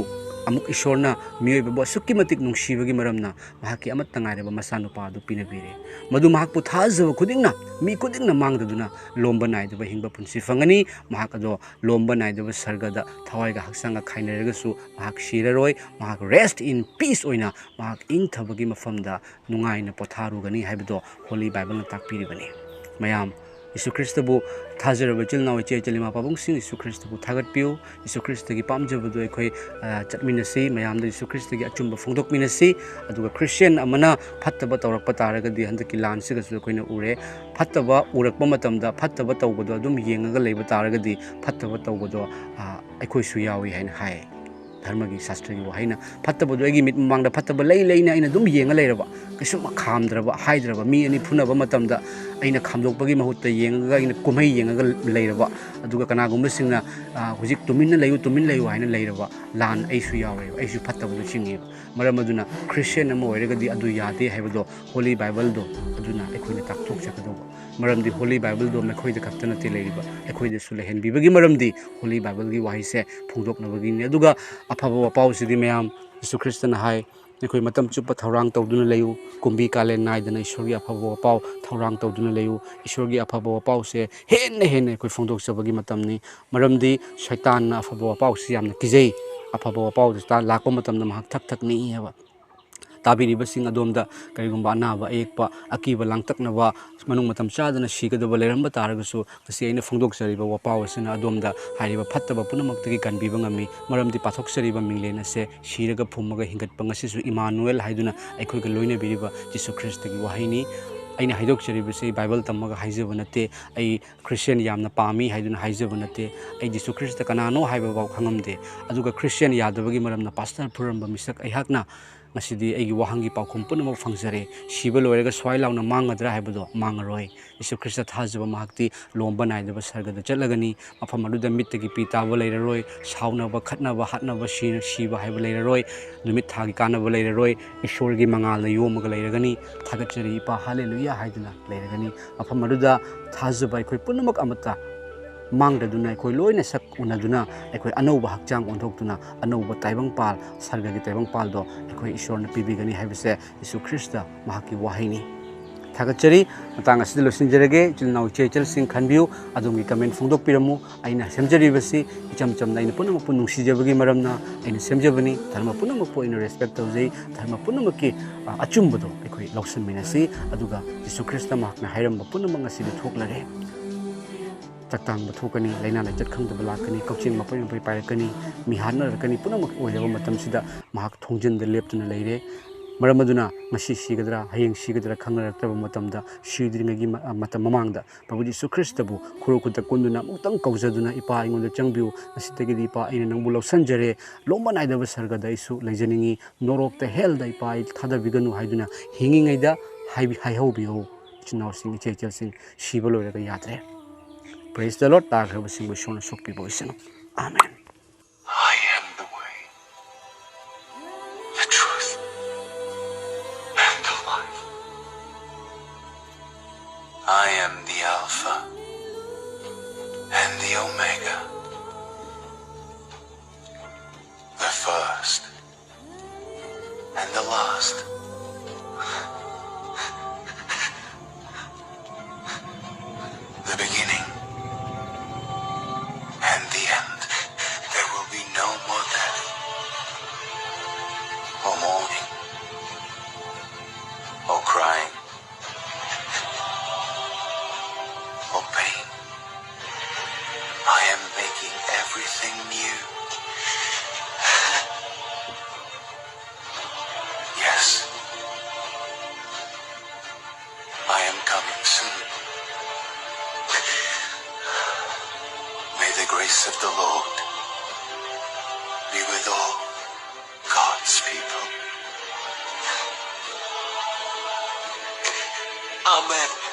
अमुक ईश्वरना मियोइबबु असुक्की मतिक नुंसीबगी मरमना महाकी अमत्ता ngaireba मसानुपा अदु पिनबिरे मदु महाकपु थाजब खुदिंगना मी खुदिंगना मांगदुना लोंबा नाइदबा हिंगबा पुंसी फंगनी महाक अदो लोंबा नाइदबा सर्गदा थवाइगा हक्संगा खाइनरगसु महाक सिररोय महाक रेस्ट इन पीस ओइना महाक इंगथबगी मफमदा नुंगाइना पोथारुगनी हाइबदो होली बाइबलना ताकपिरिबनी मयाम यीशु ख्रिस्टबु थाजरब चिलनाव चे चलिमा पाबुंगसिंग यीशु ख्रिस्टबु थागतपिउ यीशु ख्रिस्टगी पामजबदु अखोय चटमिनसी मयामद यीशु ख्रिस्टगी अचुंबा फोंदोकमिनसी अदुगा क्रिश्चियन अमना फत्तबा तौरकपा तारगदी हंदकी लानसिगसु अखोयना उरे फत्तबा उरकपा मतमदा फत्तबा तौबदो अदुम येंगगा लेबा तारगदी फत्तबा तौबदो अखोयसु यावी हाइना हाय धर्मगी शास्त्रगी वहाइना फत्तबदो अगी मिट मांगदा फत्तबा लैना अइना दुम येंगा लेरबा कैसु खामद्रबा हाइद्रबा मी अनि फुनबा मतमदा अइना खामदोकपगी महुत्ता येंगा अइना कुमै येंगा लेरबा अदुगा कनागुम्बसिंगना हुजिक तुमिन्ना लैयु हाइना लेरबा लान अइसु यावेबा अइसु फत्तबदो चिंगेबा मरम अदुना क्रिश्चियन अमा ओइरगदी अदु यादे हाइबदो होली बाइबलदो अदुना अखोइना ताकथोक सकदोबा मरमदी होली बाइबलदो मखोइदा खक्तनते लेरिबा अखोइदसु लेहनबिबगी मरमदी होली बाइबलगी वाहिसे फोंदोकनबगिनि अदुगा अफबा वापाउसिदी मयाम यीशु ख्रिस्टना हाय अखोइ मतम चुप्पा थौरांग तौदुना लेयु कुंबी कालेन नाइदना ईश्वरगी अफबा वापाउ थौरांग तौदुना लेयु ईश्वरगी अफबा वापाउसे हेन अखोइ फोंदोकचबगी मतमनि मरमदी शैतानना अफबा वापाउसे यामना किजै अफबा वापाउदा लाकपा मतमना महाक थक थकनि हेबा ताबिरिबसिंग अदोमदा करिगुंबा अनाबा अयेकपा अकीबा लांतकनबा मनुंग मतम चादना सिगदबा लेरंबा तारगसु तसी अइना फोंदोकचरिबा वापावसिना अदोमदा हारिबा फत्तबा पुनमक्तगी कनबिबा ngami मरमदी पाथोकचरिबा मिंगलेनसे सिरगा फुमगा हिंगतपा ngasisu इमानुएल हाइदुना अखोइगा लोइना बिरिबा यीशु ख्रिस्टगी वाहिनी ꯑꯩꯅ ꯍꯥꯏꯗꯣꯛꯆꯔꯤꯕꯁꯤ ꯕꯥꯏꯕꯜ ꯇꯝꯃꯒ ꯍꯥꯏꯖꯕ ꯅꯠꯇꯦ ꯑꯩ ꯈ꯭ꯔꯤꯁꯇꯤꯌꯟ ꯌꯥꯝꯅ ꯄꯥꯝꯃꯤ ꯍꯥꯏꯗꯨꯅ ꯍꯥꯏꯖꯕ ꯅꯠꯇꯦ ꯑꯩ ꯖꯤꯁꯨ ꯈ꯭ꯔꯤꯁꯇ ꯀꯅꯥꯅꯣ ꯍꯥꯏꯕꯐꯥꯎ ꯈꯪꯉꯝꯗꯦ ꯑꯗꯨꯒ ꯈ꯭ꯔꯤꯁꯇꯤꯌꯟ ꯌꯥꯗꯕꯒꯤ ꯃꯔꯝꯅ ꯄꯥꯁꯇꯔ ꯐꯨꯔꯝꯕ ꯃꯤꯁꯛ ꯑꯩꯍꯥꯛꯅ ꯉꯁꯤꯗꯤ ꯑꯩꯒꯤ ꯋꯥꯍꯪꯒꯤ ꯄꯥꯎꯈꯨꯝ ꯄꯨꯝꯅꯃꯛ ꯐꯪꯖꯔꯦ ꯁꯤꯕ ꯂꯣꯏꯔꯒ ꯁ꯭ꯋꯥꯏ ꯂꯥꯎꯅ ꯃꯥꯡꯒꯗ꯭ꯔꯥ ꯍꯥꯏꯕꯗꯣ ꯃꯥꯡꯉꯔꯣꯏ ꯖꯤꯁꯨ ꯈ꯭ꯔꯤꯁꯇ ꯊꯥꯖꯕ ꯃꯍꯥꯛꯇꯤ ꯂꯣꯝꯕ ꯅꯥꯏꯗꯕ ꯁꯔꯒꯗ ꯆꯠꯂꯒꯅꯤ ꯃꯐꯝ ꯑꯗꯨꯗ ꯃꯤꯠꯇꯒꯤ ꯄꯤ ꯇꯥꯕ ꯂꯩꯔꯔꯣꯏ ꯁꯥꯎꯅꯕ ꯈꯠꯅꯕ ꯍꯥꯠꯅꯕ ꯁꯤꯕ ꯍꯥꯏꯕ ꯂꯩꯔꯔꯣꯏ ꯅꯨꯃꯤꯠ ꯊꯥꯒꯤ ꯀꯥꯟꯅꯕ ꯂꯩꯔꯔꯣꯏ ꯏꯁꯣꯔꯒꯤ ꯃꯉꯥꯜꯅ ꯌꯣꯝꯃꯒ ꯂꯩꯔꯒꯅꯤ ꯊꯥꯒꯠꯆꯔꯤ ꯏꯄꯥ ꯍꯜꯂꯦꯂꯨꯌꯥ ꯍꯥꯏꯗꯨꯅ ꯂꯩꯔꯒꯅꯤ ꯃꯐꯝ ꯑꯗꯨꯗ ꯊꯥꯖꯕ ꯑꯩꯈꯣꯏ ꯄꯨꯝꯅꯃꯛ ꯑꯃꯠꯇ ꯃꯥꯡꯗꯗꯨꯅ ꯑꯩꯈꯣꯏ ꯂꯣꯏꯅ ꯁꯛ ꯎꯅꯗꯨꯅ ꯑꯩꯈꯣꯏ ꯑꯅꯧꯕ ꯍꯛꯆꯥꯡ ꯑꯣꯟꯊꯣꯛꯇꯨꯅ ꯑꯅꯧꯕ ꯇꯥꯏꯕꯪꯄꯥꯜ ꯁꯔꯒꯒꯤ ꯇꯥꯏꯕꯪꯄꯥꯜꯗꯣ ꯑꯩꯈꯣꯏ ꯏꯁꯣꯔꯅ ꯄꯤꯕꯤꯒꯅꯤ ꯍꯥꯏꯕꯁꯦ ꯖꯤꯁꯨ ꯈ꯭ꯔꯤꯁꯇ ꯃꯍꯥꯛꯀꯤ ꯋꯥꯍꯩꯅꯤ ꯊꯥꯒꯠꯆꯔꯤ ꯃꯇꯥꯡ ꯑꯁꯤꯗ ꯂꯣꯏꯁꯤꯟꯖꯔꯒꯦ ꯏꯆꯤꯜ ꯏꯅꯥꯎ ꯏꯆꯦ ꯏꯆꯜꯁꯤꯡ ꯈꯟꯕꯤꯌꯨ ꯑꯗꯣꯝꯒꯤ ꯀꯃꯦꯟ ꯐꯣꯡꯗꯣꯛꯄꯤꯔꯝꯃꯨ ꯑꯩꯅ ꯁꯦꯝꯖꯔꯤꯕꯁꯤ ꯏꯆꯝ ꯆꯝꯅ ꯑꯩꯅ ꯄꯨꯝꯅꯃꯛꯄꯨ ꯅꯨꯡꯁꯤꯖꯕꯒꯤ ꯃꯔꯝꯅ ꯑꯩꯅ ꯁꯦꯝꯖꯕꯅꯤ ꯙꯔꯃ ꯄꯨꯝꯅꯃꯛꯄꯨ ꯑꯩꯅ ꯔꯦꯁꯄꯦꯛ ꯇꯧꯖꯩ ꯙꯔꯃ ꯄꯨꯝꯅꯃꯛꯀꯤ ꯑꯆꯨꯝꯕꯗꯣ ꯑꯩꯈꯣই ꯂꯧꯁꯤꯟꯃꯤꯟꯅꯁꯤ ꯑꯗꯨꯒ ꯖꯤꯁꯨ ꯈ꯭ꯔꯤꯁꯇ ꯃꯍꯥꯛꯅ ꯍꯥꯏꯔꯝꯕ ꯄꯨꯝꯅꯃꯛ ꯉꯁꯤꯗꯤ ꯊꯣꯛꯂꯔꯦ ꯆꯛꯇꯥꯡꯕ ꯊꯣꯛꯀꯅꯤ ꯂꯩꯅꯥ ꯂꯥꯏꯆꯠ ꯈꯪꯗꯕ ꯂꯥꯛꯀꯅꯤ ꯀꯛꯆꯤꯡ ꯃꯄꯩ ꯃꯄꯩ ꯄꯥꯏꯔꯛꯀꯅꯤ ꯃꯤ ꯍꯥꯠꯅꯔꯛꯀꯅꯤ ꯄꯨꯝꯅꯃꯛ ꯑꯣꯏꯔꯕ ꯃꯇꯝꯁꯤꯗ ꯃꯍꯥꯛ ꯊꯣꯡꯖꯤꯟꯗ ꯂꯦꯞꯇꯨꯅ ꯂꯩꯔꯦ ꯃꯔꯝ ꯑꯗꯨꯅ ꯉꯁꯤ ꯁꯤꯒꯗ꯭ꯔꯥ ꯍꯌꯦꯡ ꯁꯤꯒꯗ꯭ꯔꯥ ꯈꯪꯅꯔꯛꯇ꯭ꯔꯕ ꯃꯇꯝꯗ ꯁꯤꯗ꯭ꯔꯤꯉꯩꯒꯤ ꯃꯇꯝ ꯃꯃꯥꯡꯗ ꯄ꯭ꯔꯚꯨ ꯖꯤꯁꯨ ꯈ꯭ꯔꯤꯁꯇꯕꯨ ꯈꯨꯔꯨ ꯈꯨꯠꯇ ꯀꯨꯟꯗꯨꯅ ꯑꯃꯨꯛꯇꯪ ꯀꯧꯖꯗꯨꯅ ꯏꯄꯥ ꯑꯩꯉꯣꯟꯗ ꯆꯪꯕꯤꯌꯨ ꯉꯁꯤꯗꯒꯤꯗꯤ ꯏꯄꯥ ꯑꯩꯅ ꯅꯪꯕꯨ ꯂꯧꯁꯟꯖꯔꯦ ꯂꯣꯝꯕ ꯅꯥꯏꯗꯕ ꯁꯔꯒꯗ ꯑꯩꯁꯨ ꯂꯩꯖꯅꯤꯡꯉꯤ ꯅꯣꯔꯣꯛꯇ ꯍꯦꯜꯗ ꯏꯄꯥ ꯑꯩ ꯊꯥꯗꯕꯤꯒꯅꯨ ꯍꯥꯏꯗꯨꯅ ꯍꯤꯡꯉꯤꯉꯩꯗ ꯍꯥꯏꯍꯧꯕꯤꯌꯨ ꯏꯆꯤꯟ ꯏꯅꯥꯎꯁꯤꯡ ꯏꯆꯦ ꯏꯆꯜꯁꯤꯡ ꯁꯤꯕ ꯂꯣꯏꯔꯒ ꯌꯥꯗ꯭ꯔꯦ praise the Lord ꯇꯥꯈ꯭ꯔꯕꯁꯤꯡꯕꯨ ꯏꯁꯣꯔꯅ ꯁꯣꯛꯄꯤꯕ ꯑꯣꯏꯁꯅꯨ 아멘 I am the way, the truth, and the life. I am the Alpha and the Omega, the first and the last. The beginning and the end. There will be no more death, or mourning, or crying, or pain. I am making everything new. Yes, I am coming soon. May the grace of the Lord be with all God's people. Amen.